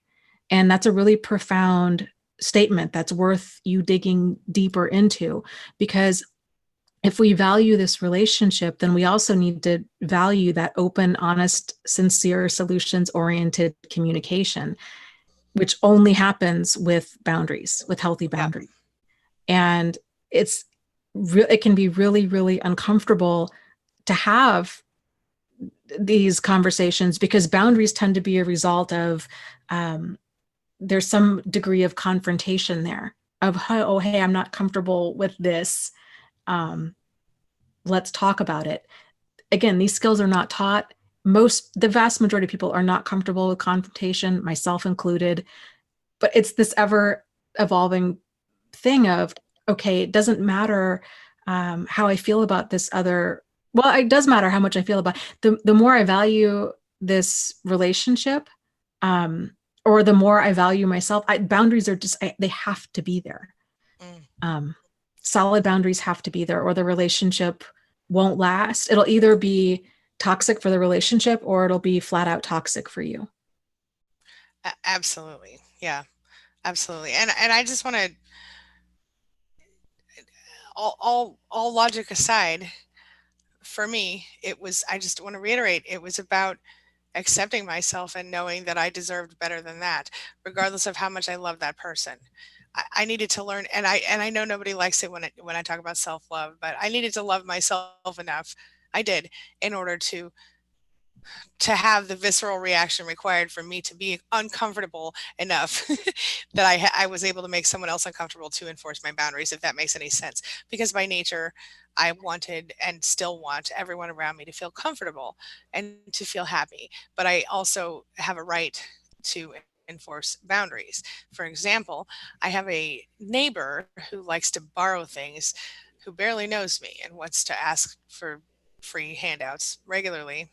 And that's a really profound statement that's worth you digging deeper into, because if we value this relationship, then we also need to value that open, honest, sincere, solutions oriented communication, which only happens with boundaries, with healthy Yep. boundaries. And it can be really, really uncomfortable to have these conversations, because boundaries tend to be a result of there's some degree of confrontation there of, oh, hey, I'm not comfortable with this. Let's talk about it. Again, these skills are not taught. The vast majority of people are not comfortable with confrontation, myself included. But it's this ever evolving thing of, okay, it doesn't matter how I feel about this other. Well, it does matter how much I feel about the more I value this relationship, or the more I value myself. Boundaries are just they have to be there. Mm. Solid boundaries have to be there, or the relationship won't last. It'll either be toxic for the relationship, or it'll be flat out toxic for you. Absolutely. Yeah, absolutely. And I just want to all logic aside, for me, it was, I just want to reiterate, it was about accepting myself and knowing that I deserved better than that, regardless of how much I love that person. I needed to learn, and I know nobody likes it when I talk about self love, but I needed to love myself enough. I did, in order to have the visceral reaction required for me to be uncomfortable enough that I was able to make someone else uncomfortable to enforce my boundaries, if that makes any sense. Because by nature, I wanted and still want everyone around me to feel comfortable and to feel happy. But I also have a right to enforce boundaries. For example, I have a neighbor who likes to borrow things, who barely knows me and wants to ask for free handouts regularly,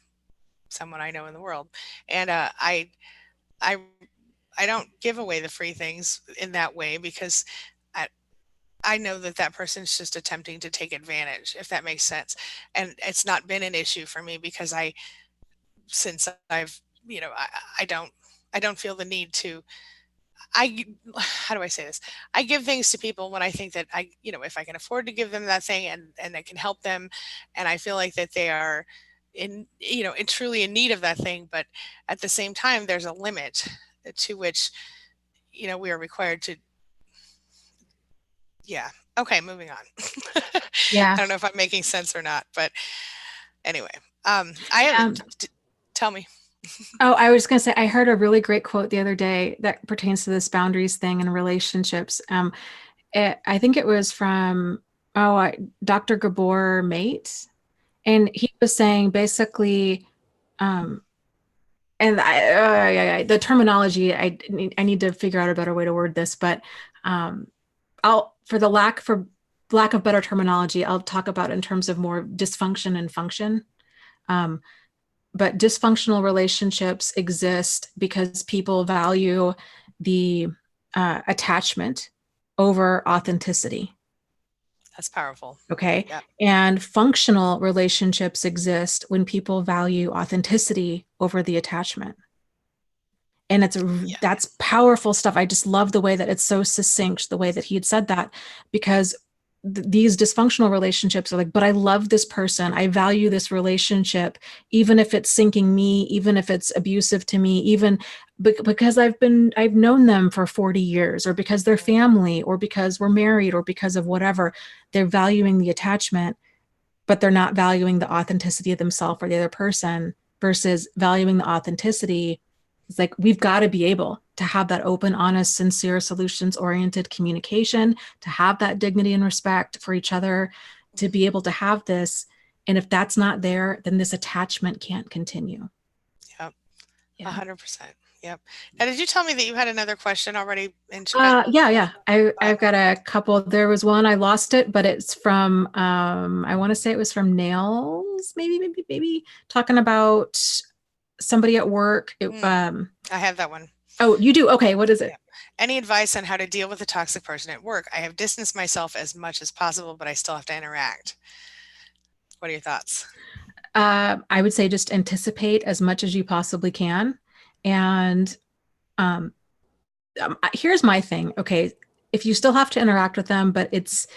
someone I know in the world. And I, I don't give away the free things in that way, because I, I know that that person's just attempting to take advantage, if that makes sense. And it's not been an issue for me, because since I've, I I don't feel the need to, I, how do I say this? I give things to people when I think that if I can afford to give them that thing, and it can help them, and I feel like that they are truly in need of that thing. But at the same time, there's a limit to which, we are required to, yeah. Okay, moving on. I Yeah. don't know if I'm making sense or not, but anyway, I have, Um, tell me. oh, I was going to say, I heard a really great quote the other day that pertains to this boundaries thing in relationships. I think it was from, Dr. Gabor Mate. And he was saying basically, um, and the terminology, I need to figure out a better way to word this, but um, for lack of better terminology, I'll talk about in terms of more dysfunction and function. Um, but dysfunctional relationships exist because people value the attachment over authenticity. That's powerful. Okay. Yep. And functional relationships exist when people value authenticity over the attachment. And Yeah. that's powerful stuff. I just love the way that it's so succinct, the way that he had said that, because these dysfunctional relationships are like, but I love this person. I value this relationship, even if it's sinking me, even if it's abusive to me, even because I've known them for 40 years, or because they're family, or because we're married, or because of whatever. They're valuing the attachment, but they're not valuing the authenticity of themselves or the other person, versus valuing the authenticity. It's like, we've got to be able to have that open, honest, sincere, solutions oriented communication, to have that dignity and respect for each other, to be able to have this. And if that's not there, then this attachment can't continue. Yep. Yeah. 100%. Yep. Now, did you tell me that you had another question already in chat? Yeah. Uh, I've got a couple. There was one, I lost it, but it's from, I want to say it was from Nails, maybe talking about somebody at work. I have that one. Oh, you do? Okay. What is Yeah. it? Any advice on how to deal with a toxic person at work? I have distanced myself as much as possible, but I still have to interact. What are your thoughts? I would say just anticipate as much as you possibly can. And um, here's my thing. Okay. If you still have to interact with them, but it's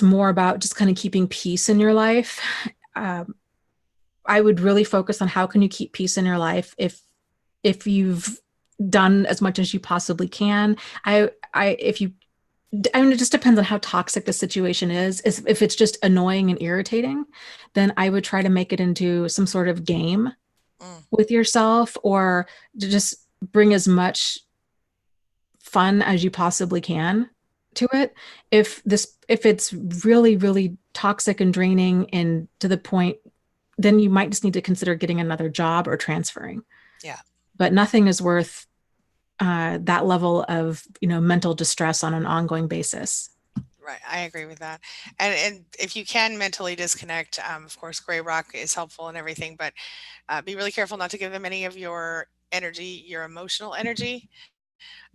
more about just kind of keeping peace in your life. Um, I would really focus on how can you keep peace in your life if you've done as much as you possibly can. If you I mean, it just depends on how toxic the situation is. If it's just annoying and irritating, then I would try to make it into some sort of game Mm, with yourself, or to just bring as much fun as you possibly can to it. If it's really, really toxic and draining and to the point, then you might just need to consider getting another job or transferring. yeah. But nothing is worth that level of mental distress on an ongoing basis. Right. I agree with that. And if you can mentally disconnect, of course, gray rock is helpful and everything, but be really careful not to give them any of your energy, your emotional energy,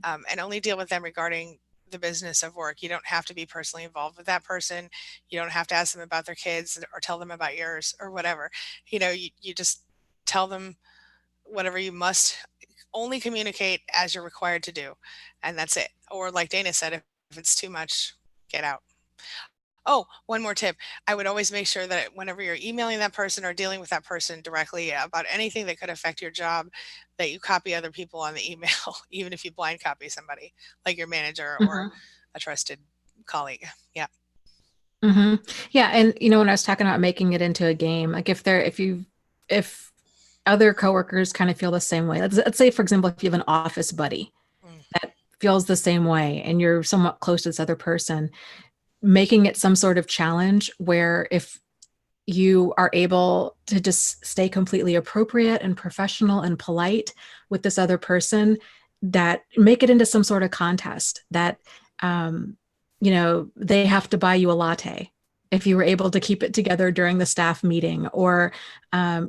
and only deal with them regarding the business of work. You don't have to be personally involved with that person. You don't have to ask them about their kids or tell them about yours or whatever. You just tell them whatever you must. Only communicate as you're required to do, and that's it. Or like Dana said, if it's too much, get out. Oh, one more tip. I would always make sure that whenever you're emailing that person or dealing with that person directly about anything that could affect your job, that you copy other people on the email, even if you blind copy somebody, like your manager or Mhm. a trusted colleague. Yeah. Hmm. Yeah. And when I was talking about making it into a game, like if other coworkers kind of feel the same way, let's say, for example, if you have an office buddy Mm, that feels the same way and you're somewhat close to this other person, making it some sort of challenge where if you are able to just stay completely appropriate and professional and polite with this other person, that make it into some sort of contest that um, they have to buy you a latte if you were able to keep it together during the staff meeting, or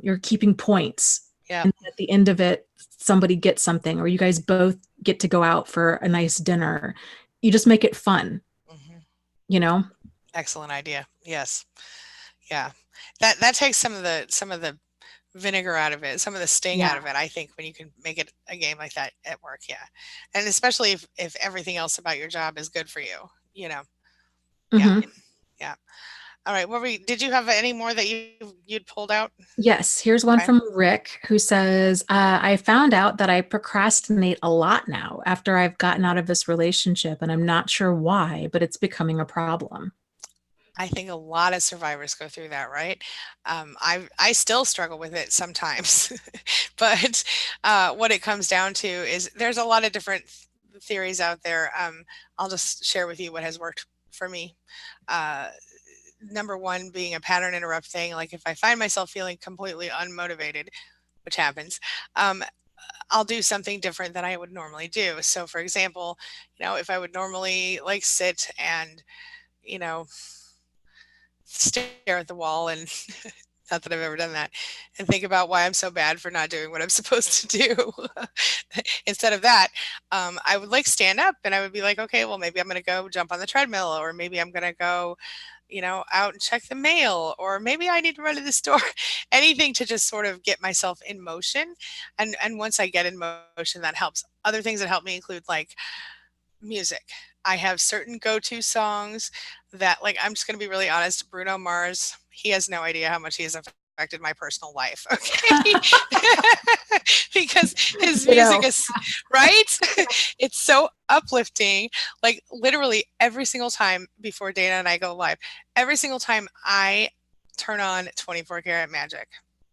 you're keeping points yeah. and at the end of it somebody gets something, or you guys both get to go out for a nice dinner. You just make it fun, Hmm. you know Excellent idea. Yes. Yeah. That takes some of the vinegar out of it, some of the sting yeah. out of it, I think, when you can make it a game like that at work. Yeah. And especially if everything else about your job is good for you, you know. Yeah. Hmm. Yeah. All right. Did you have any more that you'd pulled out? Yes, here's one Okay. from Rick who says, I found out that I procrastinate a lot now after I've gotten out of this relationship, and I'm not sure why, but it's becoming a problem. I think a lot of survivors go through that, right? I still struggle with it sometimes, but what it comes down to is there's a lot of different theories out there. I'll just share with you what has worked for me. Uh, Number one being a pattern interrupt thing. Like if I find myself feeling completely unmotivated, which happens, um, I'll do something different than I would normally do. So, for example, if I would normally like sit and you know stare at the wall and not that I've ever done that, and think about why I'm so bad for not doing what I'm supposed to do. Instead of that, I would like stand up and I would be like, okay, well, maybe I'm going to go jump on the treadmill, or maybe I'm going to go, out and check the mail, or maybe I need to run to the store. Anything to just sort of get myself in motion. And once I get in motion, that helps. Other things that help me include like music. I have certain go-to songs that, like, I'm just going to be really honest. Bruno Mars, he has no idea how much he has affected my personal life. Okay. Because his music is right. It's so uplifting. Like, literally every single time before Dana and I go live, every single time I turn on 24 Karat Magic,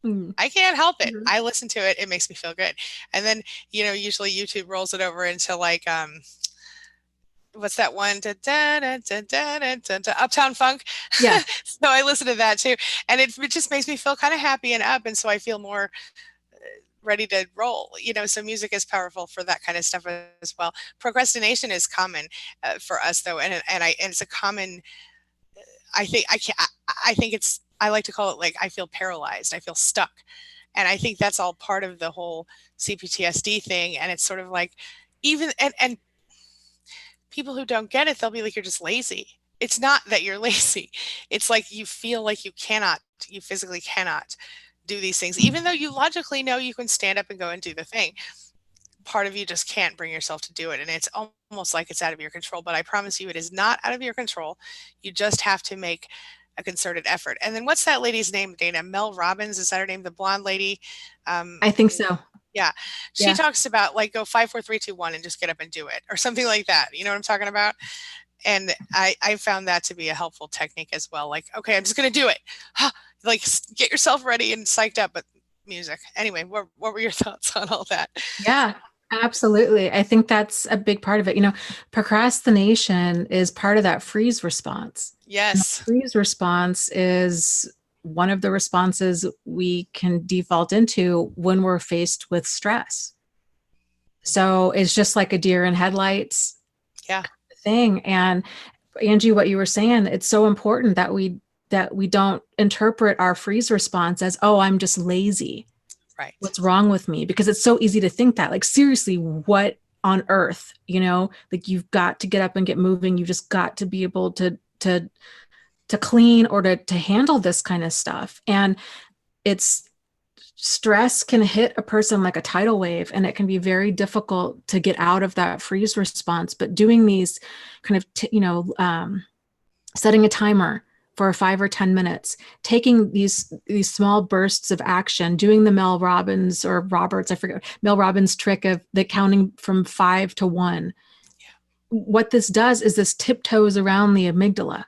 Mm. I can't help it. Mhm. I listen to it. It makes me feel good. And then, usually YouTube rolls it over into like, what's that one? Da, da, da, da, da, da, da, da, Uptown Funk. Yeah. So I listen to that too. And it just makes me feel kind of happy and up. And so I feel more ready to roll. So music is powerful for that kind of stuff as well. Procrastination is common for us though. And it's a common, I think I can I think I like to call it, like, I feel paralyzed. I feel stuck. And I think that's all part of the whole CPTSD thing. And it's sort of like, even, and people who don't get it, they'll be like, you're just lazy. It's not that you're lazy. It's like you feel like you physically cannot do these things, even though you logically know you can stand up and go and do the thing. Part of you just can't bring yourself to do it. And it's almost like it's out of your control. But I promise you, it is not out of your control. You just have to make a concerted effort. And then what's that lady's name, Dana? Mel Robbins, is that her name? The blonde lady? Um, I think so. yeah, she Yeah. talks about like go 5 4 3 2 1 and just get up and do it, or something like that. You know what I'm talking about? And I found that to be a helpful technique as well. Like, okay, I'm just gonna do it. Like, get yourself ready and psyched up. But music. Anyway, what were your thoughts on all that? Yeah, absolutely. I think that's a big part of it. Procrastination is part of that freeze response. And the Yes. freeze response is one of the responses we can default into when we're faced with stress. So it's just like a deer in headlights Yeah. thing. And Angie, what you were saying, it's so important that we don't interpret our freeze response as, oh, I'm just lazy. Right. What's wrong with me? Because it's so easy to think that, like, seriously, what on earth, like, you've got to get up and get moving. You've just got to be able to clean or to handle this kind of stuff. And it's stress can hit a person like a tidal wave, and it can be very difficult to get out of that freeze response. But doing these kind of, setting a timer for 5 or 10 minutes, taking these small bursts of action, doing the Mel Robbins or Roberts, I forget, Mel Robbins trick of the counting from 5 to 1. What this does is this tiptoes around the amygdala.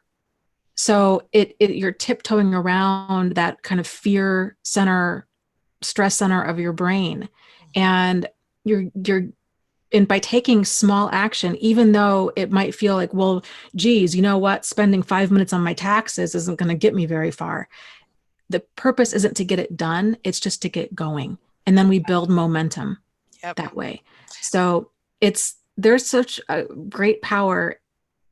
So you're tiptoeing around that kind of fear center, stress center of your brain. And and by taking small action, even though it might feel like, well, geez, you know what? Spending 5 minutes on my taxes isn't going to get me very far. The purpose isn't to get it done. It's just to get going. And then we build momentum that way. So there's such a great power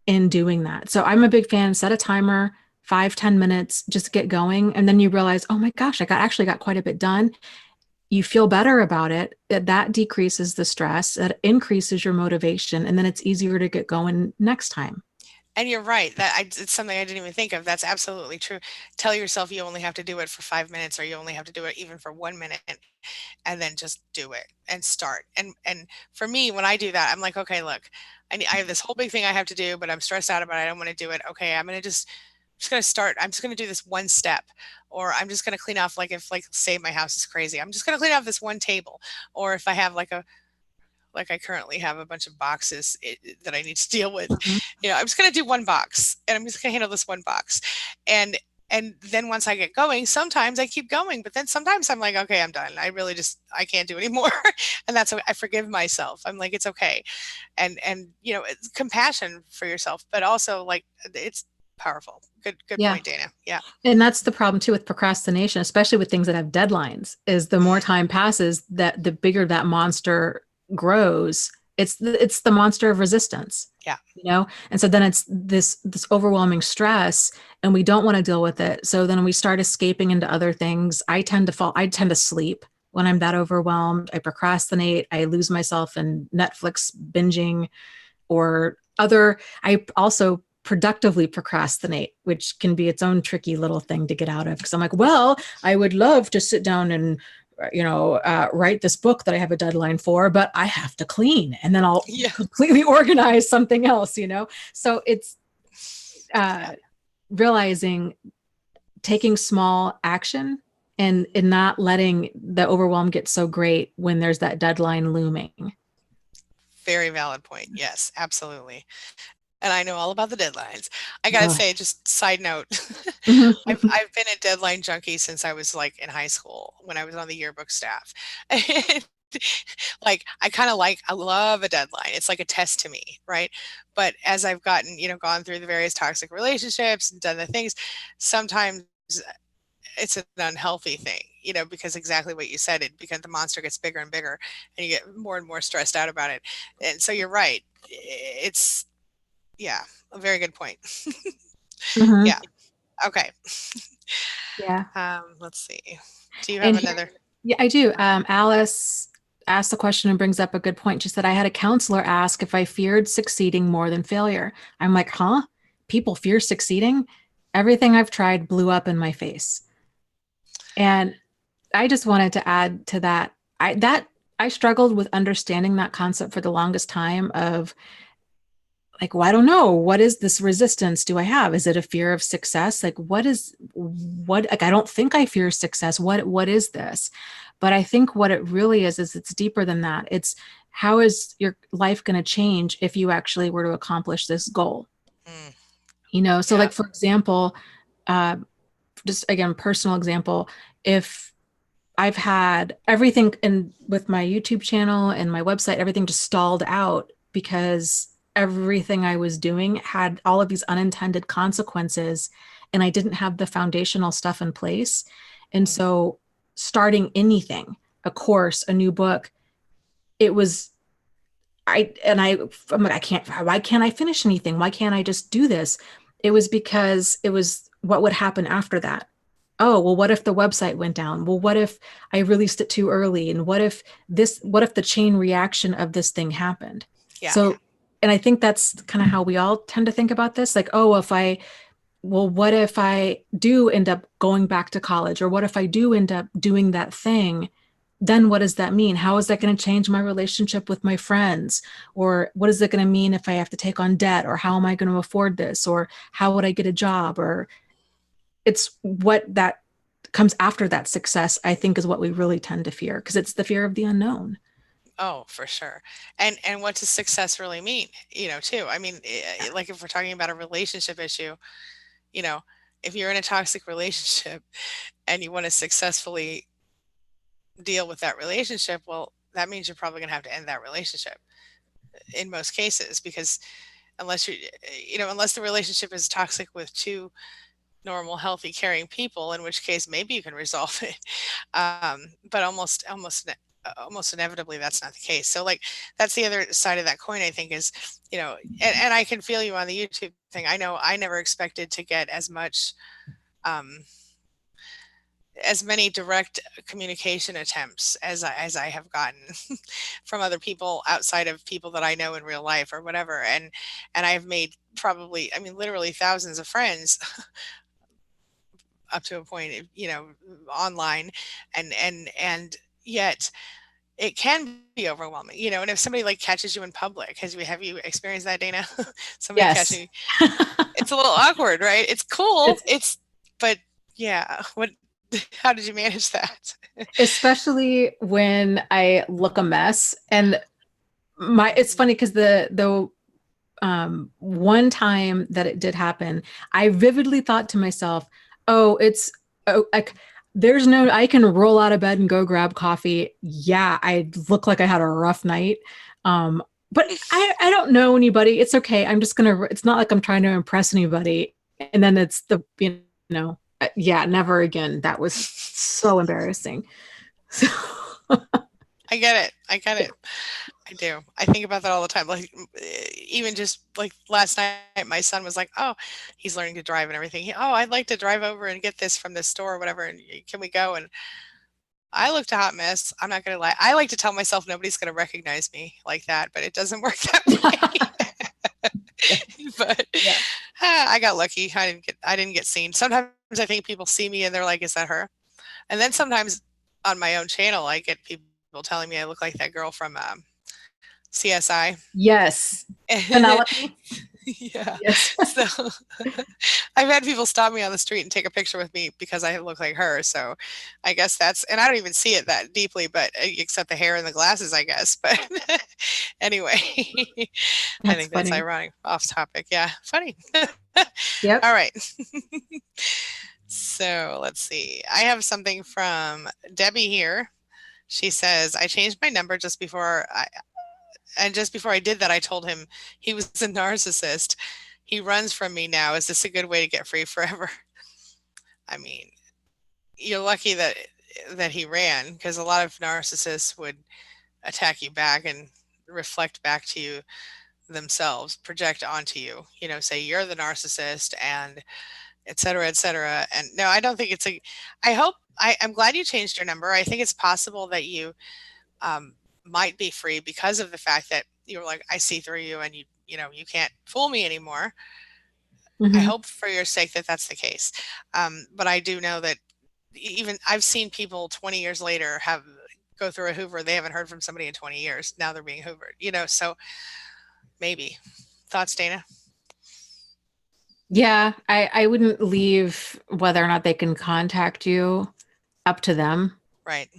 in doing that. So I'm a big fan. Set a timer, 5-10 minutes, just get going. And then you realize, oh my gosh, I actually got quite a bit done. You feel better about it. That decreases the stress, that increases your motivation, and then it's easier to get going next time. And you're right. It's something I didn't even think of. That's absolutely true. Tell yourself you only have to do it for 5 minutes, or you only have to do it even for 1 minute, and then just do it and start. And for me, when I do that, I'm like, okay, look, I have this whole big thing I have to do, but I'm stressed out about it. I don't want to do it. Okay, I'm just going to start. I'm just going to do this one step, or I'm just going to clean off, like, if, like, say my house is crazy, I'm just going to clean off this one table. Or if I have like I currently have a bunch of boxes that I need to deal with, I'm just going to do one box, and I'm just going to handle this one box. And then once I get going, sometimes I keep going, but then sometimes I'm like, okay, I'm done. I can't do anymore. And that's, I forgive myself. I'm like, it's okay. And it's compassion for yourself, but also, like, it's powerful. Good point, Dana. Yeah. And that's the problem too with procrastination, especially with things that have deadlines, is the more time passes, that the bigger that monster grows. It's the monster of resistance. Yeah. And so then it's this overwhelming stress, and we don't want to deal with it. So then we start escaping into other things. I tend to sleep when I'm that overwhelmed. I procrastinate. I lose myself in Netflix binging I also productively procrastinate, which can be its own tricky little thing to get out of. Because I'm like, well, I would love to sit down and write this book that I have a deadline for, but I have to clean, and then I'll completely organize something else, So it's realizing, taking small action and not letting the overwhelm get so great when there's that deadline looming. Very valid point. Yes, absolutely. And I know all about the deadlines. I gotta say, just side note, I've been a deadline junkie since I was, like, in high school, when I was on the yearbook staff. Like, I love a deadline. It's like a test to me, right? But as I've gone through the various toxic relationships and done the things, sometimes it's an unhealthy thing, because exactly what you said, because the monster gets bigger and bigger, and you get more and more stressed out about it. And so you're right. It's, a very good point. Yeah. Okay. Yeah. Let's see. Do you have another? Yeah, I do. Alice asked the question and brings up a good point. She said, I had a counselor ask if I feared succeeding more than failure. I'm like, huh? People fear succeeding? Everything I've tried blew up in my face. And I just wanted to add to that. I struggled with understanding that concept for the longest time of, like, well, I don't know. What is this resistance do I have? Is it a fear of success? Like, like, I don't think I fear success. What is this? But I think what it really is it's deeper than that. It's, how is your life going to change if you actually were to accomplish this goal? So like, for example, just again, personal example, if I've had everything with my YouTube channel and my website, everything just stalled out because everything I was doing had all of these unintended consequences, and I didn't have the foundational stuff in place. And so starting anything, a course, a new book, I'm like, why can't I finish anything? Why can't I just do this? It was because it was what would happen after that. Oh, well, what if the website went down? Well, what if I released it too early? And what if the chain reaction of this thing happened? Yeah. So, and I think that's kind of how we all tend to think about this. Like, oh, what if I do end up going back to college? Or what if I do end up doing that thing? then what does that mean? How is that going to change my relationship with my friends? Or what is it going to mean if I have to take on debt? Or how am I going to afford this? Or how would I get a job? Or it's what that comes after that success, I think, is what we really tend to fear, because it's the fear of the unknown. Oh, for sure. And what does success really mean? Too. I mean, like if we're talking about a relationship issue, you know, if you're in a toxic relationship and you want to successfully deal with that relationship, well, that means you're probably going to have to end that relationship in most cases, because unless unless the relationship is toxic with two normal, healthy, caring people, in which case maybe you can resolve it. But almost inevitably that's not the case. So like that's the other side of that coin, I think, is, and I can feel you on the YouTube thing. I know I never expected to get as much, as many direct communication attempts as I have gotten from other people outside of people that I know in real life or whatever. And I've made probably, I mean, literally thousands of friends up to a point, online, and yet it can be overwhelming, and if somebody like catches you in public, have you experienced that, Dana? Somebody Yes. catching you, it's a little awkward, right? It's cool. It's But yeah, how did you manage that? especially when I look a mess. And it's funny because the one time that it did happen, I vividly thought to myself, oh, like I can roll out of bed and go grab coffee. Yeah, I look like I had a rough night. But I don't know anybody. It's okay. It's not like I'm trying to impress anybody. And then yeah, never again. That was so embarrassing. So I get it. I do. I think about that all the time. Like, even just like last night, my son was like, "Oh, he's learning to drive and everything. I'd like to drive over and get this from this store or whatever. And can we go?" And I looked a hot mess. I'm not gonna lie. I like to tell myself nobody's gonna recognize me like that, but it doesn't work that way. But yeah. I got lucky. I didn't get seen. Sometimes I think people see me and they're like, "Is that her?" And then sometimes on my own channel, I get people telling me I look like that girl from CSI. Yes. Penelope. Yeah. Yes. So I've had people stop me on the street and take a picture with me because I look like her. So I guess and I don't even see it that deeply, but except the hair and the glasses, I guess. But anyway, I That's think that's funny. ironic. Off topic. Yeah. Funny. Yep. All right. So let's see. I have something from Debbie here. She says, I changed my number just before I did that, I told him he was a narcissist. He runs from me now. Is this a good way to get free forever? I mean, you're lucky that he ran, because a lot of narcissists would attack you back and reflect back to you themselves, project onto you, say you're the narcissist, and et cetera, et cetera. And no, I don't think I'm glad you changed your number. I think it's possible that you might be free because of the fact that you're like, I see through you, and you can't fool me anymore. I Mm-hmm. hope for your sake that that's the case. But I do know that even I've seen people 20 years later go through a Hoover. They haven't heard from somebody in 20 years. Now they're being Hoovered, so maybe. Thoughts, Dana? Yeah, I wouldn't leave whether or not they can contact you up to them. Right.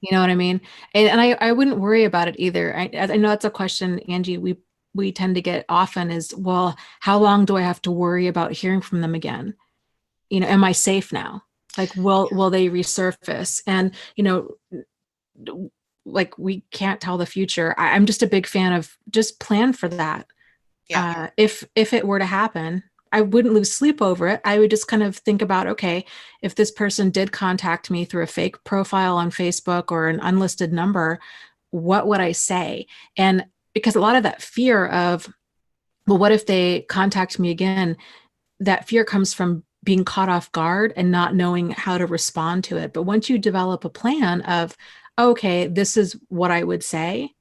You know what I mean? And I wouldn't worry about it either. I know that's a question, Angie, we tend to get often is, well, how long do I have to worry about hearing from them again? Am I safe now? Like, will they resurface? And, like, we can't tell the future. I'm just a big fan of just plan for that. Yeah. If it were to happen, I wouldn't lose sleep over it. I would just kind of think about, okay, if this person did contact me through a fake profile on Facebook or an unlisted number, what would I say? And because a lot of that fear of, well, what if they contact me again? That fear comes from being caught off guard and not knowing how to respond to it. But once you develop a plan of, okay, this is what I would say,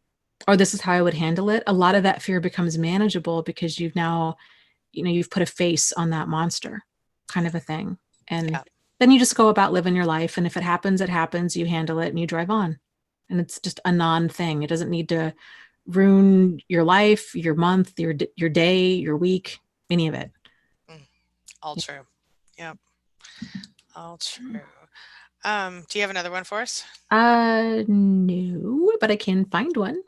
or this is how I would handle it, a lot of that fear becomes manageable because you've put a face on that monster, kind of a thing. And Yeah. then you just go about living your life. And if it happens, it happens. You handle it and you drive on. and it's just a non-thing. It doesn't need to ruin your life, your month, your day, your week, any of it. Mm, all Yeah. true. Yep. All true. Do you have another one for us? No, but I can find one.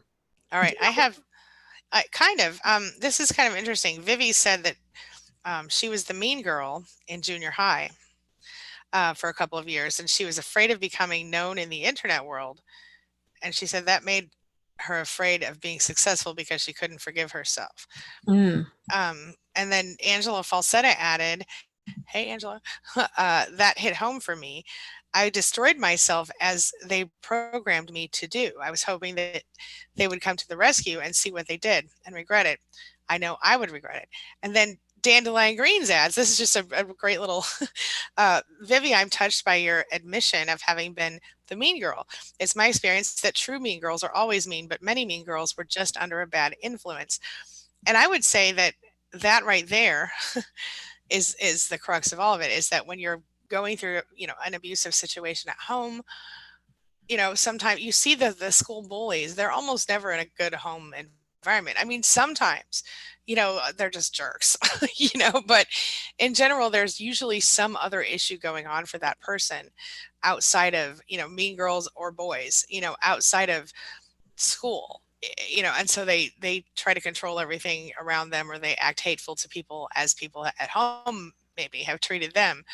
All right. I kind of, this is kind of interesting. Vivi said that she was the mean girl in junior high for a couple of years, and she was afraid of becoming known in the internet world. And she said that made her afraid of being successful because she couldn't forgive herself. Mm. And then Angela Falsetta added, "Hey, Angela, that hit home for me. I destroyed myself as they programmed me to do. I was hoping that they would come to the rescue and see what they did and regret it. I know I would regret it." And then Dandelion Greens adds, this is just a great little, Vivi, I'm touched by your admission of having been the mean girl. It's my experience that true mean girls are always mean, but many mean girls were just under a bad influence. And I would say that that right there is the crux of all of it, is that when you're going through, an abusive situation at home, sometimes you see the school bullies, they're almost never in a good home environment. I mean, sometimes, they're just jerks, but in general, there's usually some other issue going on for that person outside of, mean girls or boys, outside of school, and so they try to control everything around them, or they act hateful to people as people at home maybe have treated them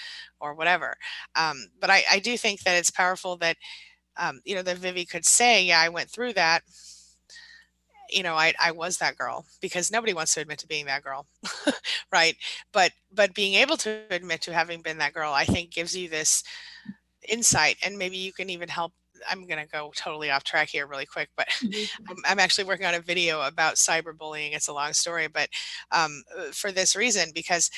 or whatever. But I do think that it's powerful that, that Vivi could say, yeah, I went through that. I was that girl, because nobody wants to admit to being that girl. Right. But being able to admit to having been that girl, I think gives you this insight, and maybe you can even help. I'm going to go totally off track here really quick, but I'm actually working on a video about cyberbullying. It's a long story, but for this reason, because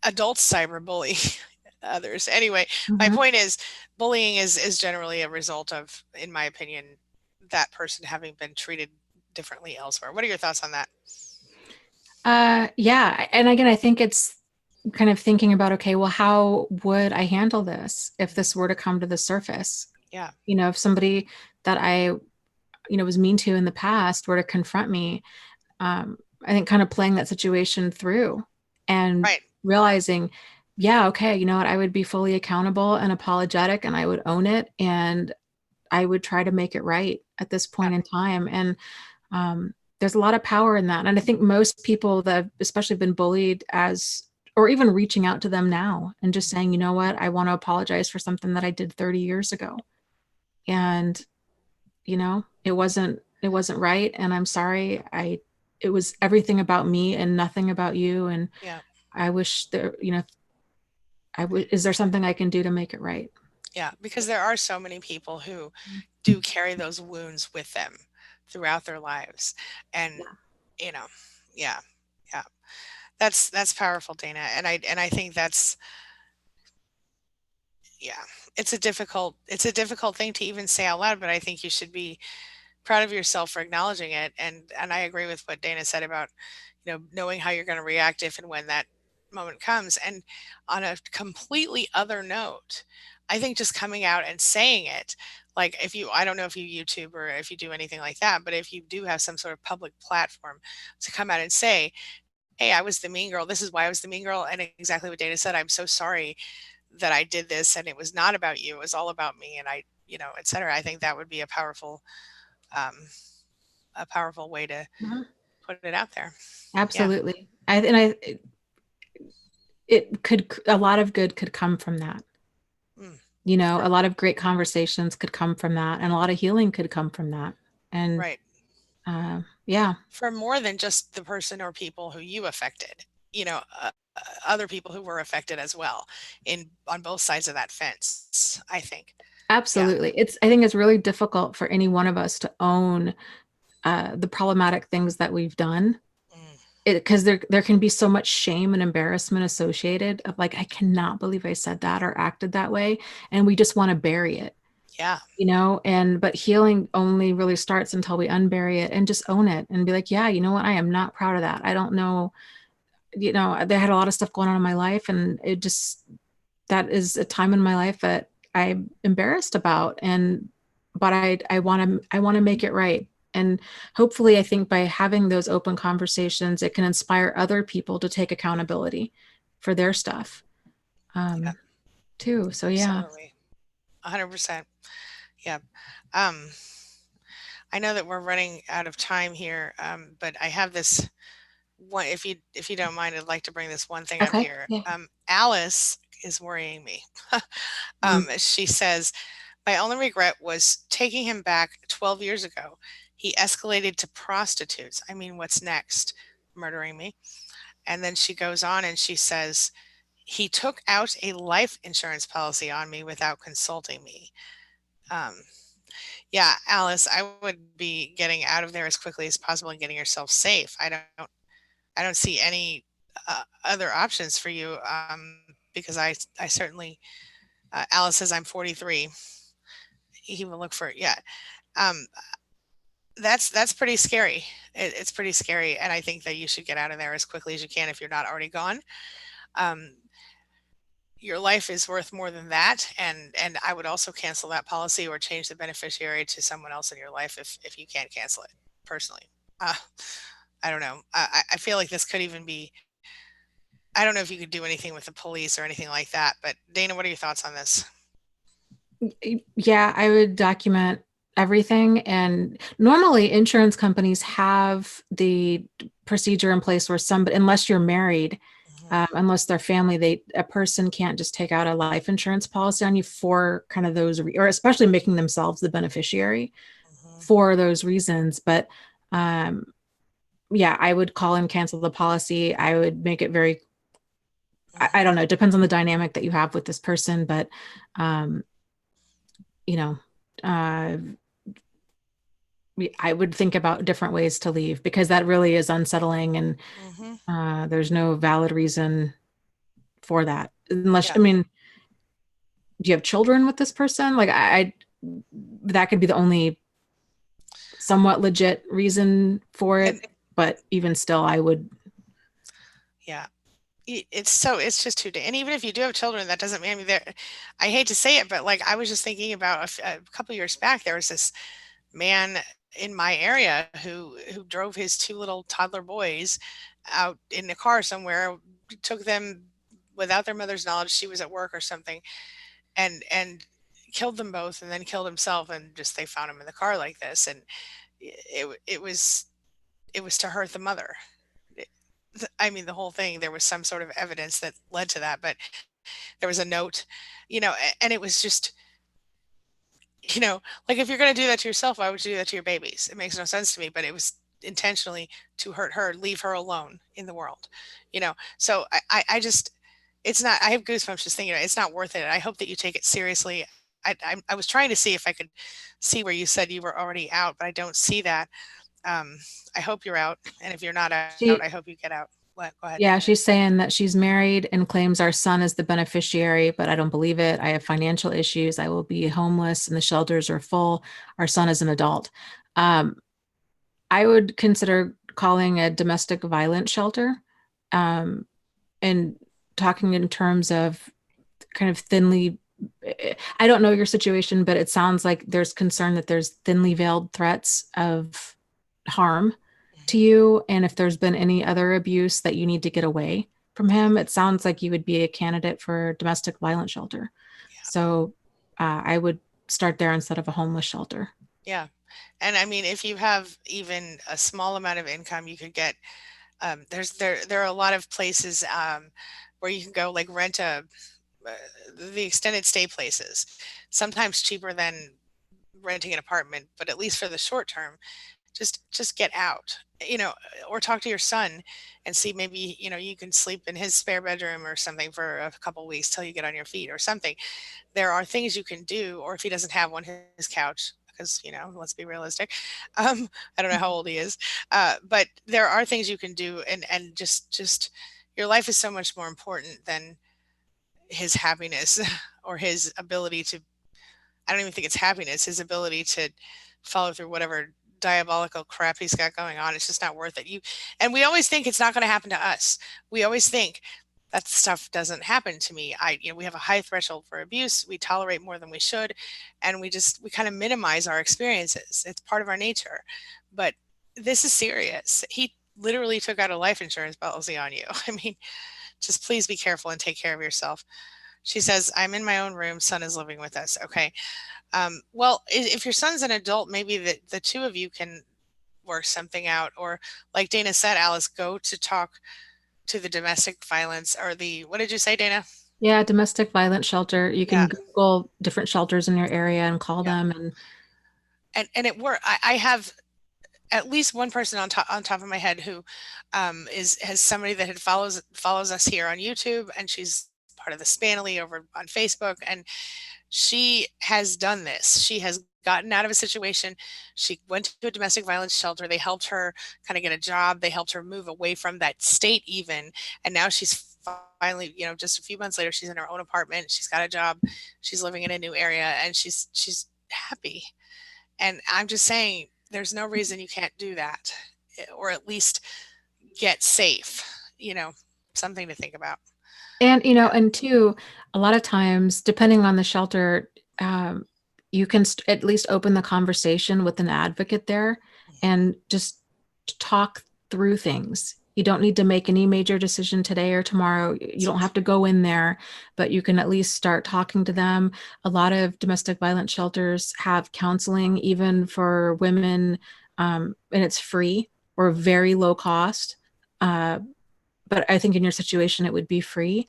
adults cyberbully others. Anyway, my point is, bullying is generally a result of, in my opinion, that person having been treated differently elsewhere. What are your thoughts on that? Yeah. And again, I think it's kind of thinking about, okay, well, how would I handle this if this were to come to the surface? Yeah. If somebody that I, was mean to in the past were to confront me, I think kind of playing that situation through and Right. realizing, yeah, okay, you know what, I would be fully accountable and apologetic, and I would own it, and I would try to make it right at this point Yeah. in time. And there's a lot of power in that. And I think most people that have especially been bullied or even reaching out to them now and just saying, you know what, I want to apologize for something that I did 30 years ago. And, it wasn't right. And I'm sorry. It was everything about me and nothing about you. And Yeah. I wish there, is there something I can do to make it right? Yeah. Because there are so many people who do carry those wounds with them throughout their lives. And, Yeah. Yeah. Yeah. That's powerful, Dana. And I think that's, yeah, it's a difficult thing to even say out loud, but I think you should be proud of yourself for acknowledging it. And I agree with what Dana said about, knowing how you're going to react if and when that moment comes. And on a completely other note, I think just coming out and saying it, like, I don't know if you YouTube or if you do anything like that, but if you do have some sort of public platform to come out and say, hey, I was the mean girl. This is why I was the mean girl. And exactly what Dana said, I'm so sorry that I did this, and it was not about you. It was all about me. And I, et cetera. I think that would be um, a powerful way to Mhm. put it out there. Yeah. Absolutely. A lot of good could come from that. Mm. A lot of great conversations could come from that, and a lot of healing could come from that. And Right. yeah, For more than just the person or people who you affected, other people who were affected as well, on both sides of that fence, I think. Yeah. absolutely. I think it's really difficult for any one of us to own the problematic things that we've done, Mm. because there can be so much shame and embarrassment associated of, like, I cannot believe I said that or acted that way, and we just want to bury it. Yeah. But healing only really starts until we unbury it and just own it and be like, yeah, you know what, I am not proud of that. I don't know, they had a lot of stuff going on in my life, and that is a time in my life that I'm embarrassed about, and but I want to make it right. And hopefully, I think by having those open conversations, it can inspire other people to take accountability for their stuff, Yeah, um, too. So yeah. absolutely. 100%. Yeah. Um, I know that we're running out of time here, but I have this one. If you don't mind, I'd like to bring this one thing up Okay. here. Yeah. Alice is worrying me. Mm. She says, my only regret was taking him back 12 years ago. He escalated to prostitutes. I mean, what's next? Murdering me. And then she goes on and she says, he took out a life insurance policy on me without consulting me. Um, yeah, Alice, I would be getting out of there as quickly as possible and getting yourself safe. I don't see any other options for you, because I certainly, Alice says I'm 43. He will look for it. Yeah. Um, that's pretty scary. It's pretty scary, and I think that you should get out of there as quickly as you can if you're not already gone. Um, your life is worth more than that, and I would also cancel that policy or change the beneficiary to someone else in your life if you can't cancel it personally. Uh, I don't know. I feel like this could even be. I don't know if you could do anything with the police or anything like that. But Dana, what are your thoughts on this? Yeah, I would document everything. And normally, insurance companies have the procedure in place where somebody, unless you're married, Hmm. unless they're family, a person can't just take out a life insurance policy on you for kind of those, or especially making themselves the beneficiary Hmm. for those reasons. But um, yeah, I would call and cancel the policy. I would make it very, I don't Hmm. know, it depends on the dynamic that you have with this person, but um, you know, uh, I would think about different ways to leave because that really is unsettling, and Hmm. there's no valid reason for that. Unless, Yeah. I mean, do you have children with this person? Like, that could be the only somewhat legit reason for And it. But even still, I would, yeah. It's just and even if you do have children, that doesn't mean, I mean, there, I hate to say it, but like I was just thinking about a couple years back, there was this man in my area who drove his two little toddler boys out in the car somewhere, took them without their mother's knowledge. She was at work or something, and killed them both, and then killed himself, and just they found him in the car like this, and it was to hurt the mother. I mean, the whole thing, there was some sort of evidence that led to that, but there was a note, and it was just, like if you're going to do that to yourself, why would you do that to your babies? It makes no sense to me, but it was intentionally to hurt her, leave her alone in the world, So I just, it's not, I have goosebumps just thinking, it's not worth it. I hope that you take it seriously. I was trying to see if I could see where you said you were already out, but I don't see that. Um, I hope you're out. And if you're not out, she, I hope you get out. What? Go ahead. yeah, she's saying that she's married and claims our son is the beneficiary, but I don't believe it. I have financial issues. I will be homeless and the shelters are full. Our son is an adult. Um, I would consider calling a domestic violence shelter, um, and talking in terms of kind of thinly. I don't know your situation, but it sounds like there's concern that there's thinly veiled threats of harm to Mhm. you. And if there's been any other abuse that you need to get away from him, it sounds like you would be a candidate for domestic violence shelter. Yeah. So I would start there instead of a homeless shelter. Yeah. And I mean, if you have even a small amount of income, you could get, there are a lot of places, where you can go like rent uh, the extended stay places, sometimes cheaper than renting an apartment, but at least for the short term, just get out, or talk to your son and see, maybe, you can sleep in his spare bedroom or something for a couple weeks till you get on your feet or something. There are things you can do, or if he doesn't have one, his couch, because, let's be realistic. I don't know how old he is, but there are things you can do, and just your life is so much more important than his happiness or his ability to. I don't even think it's happiness. His ability to follow through whatever diabolical crap he's got going on. It's just not worth it. And we always think it's not going to happen to us. We always think, that stuff doesn't happen to me. We have a high threshold for abuse. We tolerate more than we should, and we kind of minimize our experiences. It's part of our nature. But this is serious. He literally took out a life insurance policy on you. I mean, just please be careful and take care of yourself. She says, I'm in my own room. Son is living with us. Okay. Well, if your son's an adult, maybe the two of you can work something out. Or like Dana said, Alice, go to talk to the domestic violence or what did you say, Dana? Yeah, domestic violence shelter. You Yeah. can Google different shelters in your area and call Yeah. them. And it worked. I have at least one person on top of my head who has somebody that follows us here on YouTube, and she's part of the Spanily over on Facebook, and she has done this. She has gotten out of a situation. She went to a domestic violence shelter. They helped her kind of get a job. They helped her move away from that state even, and now she's finally, just a few months later, she's in her own apartment. She's got a job. She's living in a new area, and she's happy. And I'm just saying, there's no reason you can't do that, or at least get safe, something to think about. And, and two, a lot of times, depending on the shelter, you can at least open the conversation with an advocate there and just talk through things. You don't need to make any major decision today or tomorrow. You don't have to go in there, but you can at least start talking to them. A lot of domestic violence shelters have counseling, even for women, and it's free or very low cost. But I think in your situation, it would be free,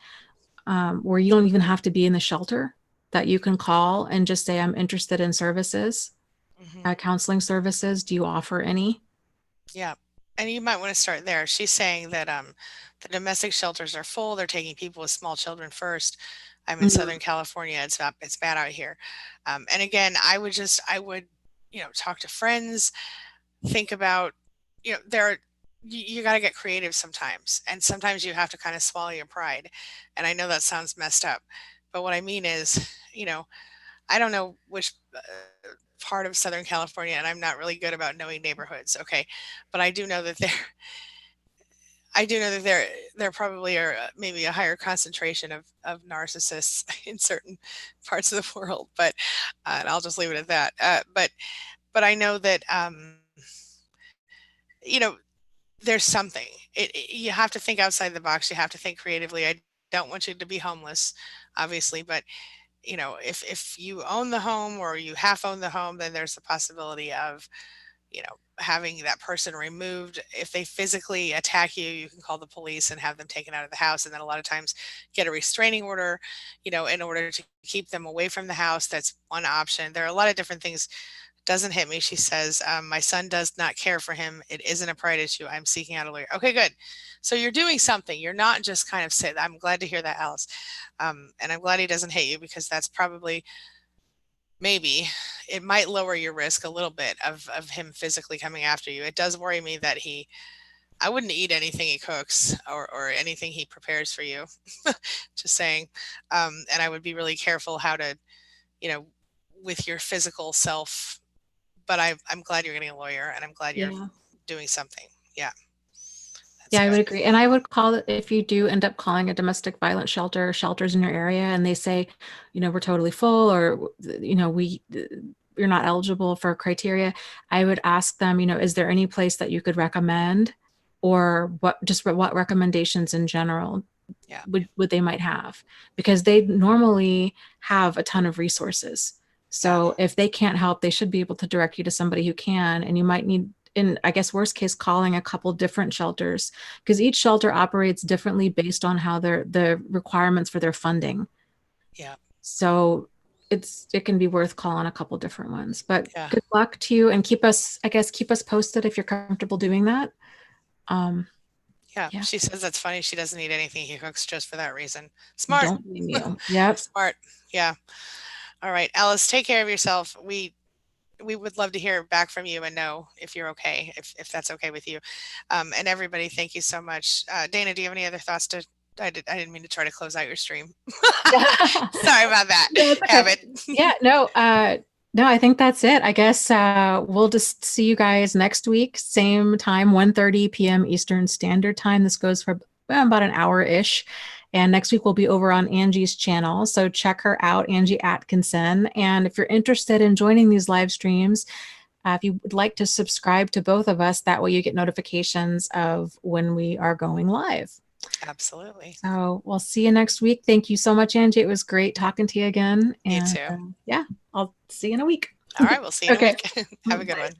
where you don't even have to be in the shelter, that you can call and just say, I'm interested in services, counseling services. Do you offer any? Yeah. And you might want to start there. She's saying that the domestic shelters are full. They're taking people with small children first. I'm in Southern California. It's bad out here. And again, I would talk to friends, think about, you got to get creative sometimes. And sometimes you have to kind of swallow your pride. And I know that sounds messed up, but what I mean is, I don't know which part of Southern California, and I'm not really good about knowing neighborhoods. Okay. But I do know that there probably are maybe a higher concentration of narcissists in certain parts of the world, but and I'll just leave it at that. But I know that, there's something. You have to think outside the box. You have to think creatively. I don't want you to be homeless, obviously, but if you own the home or you half own the home, then there's the possibility of, having that person removed. If they physically attack you, you can call the police and have them taken out of the house. And then a lot of times get a restraining order, in order to keep them away from the house. That's one option. There are a lot of different things. Doesn't hit me. She says, my son does not care for him. It isn't a pride issue. I'm seeking out a lawyer. Okay, good. So you're doing something. You're not just kind of sit. I'm glad to hear that, Alice. And I'm glad he doesn't hate you, because that's probably, maybe it might lower your risk a little bit of him physically coming after you. It does worry me that I wouldn't eat anything he cooks or anything he prepares for you. Just saying. And I would be really careful how to, with your physical self. But I'm glad you're getting a lawyer, and I'm glad you're doing something. Yeah. Yeah, I would agree. And I would call it, if you do end up calling a domestic violence shelter, shelters in your area, and they say, we're totally full, or, you're not eligible for criteria, I would ask them, is there any place that you could recommend, or what recommendations in general would they might have? Because they normally have a ton of resources. So if they can't help, they should be able to direct you to somebody who can, and you might need, in, I guess, worst case, calling a couple different shelters, because each shelter operates differently based on how the requirements for their funding. Yeah. So it can be worth calling a couple different ones, but good luck to you, and keep us posted if you're comfortable doing that. Yeah. She says that's funny. She doesn't eat anything he cooks just for that reason. Smart. Don't blame you. Yep. Smart. Yeah. All right, Alice, take care of yourself. We would love to hear back from you and know if you're okay, if that's okay with you. And everybody, thank you so much. Dana, do you have any other thoughts I didn't mean to try to close out your stream. Sorry about that. Okay. Yeah, no, I think that's it. I guess we'll just see you guys next week, same time, 1:30 p.m. Eastern Standard Time. This goes for about an hour-ish. And next week we'll be over on Angie's channel. So check her out, Angie Atkinson. And if you're interested in joining these live streams, if you would like to subscribe to both of us, that way you get notifications of when we are going live. Absolutely. So we'll see you next week. Thank you so much, Angie. It was great talking to you again. You And too. yeah, I'll see you in a week. All right. We'll see you in a Okay. week. Have a good Bye. one.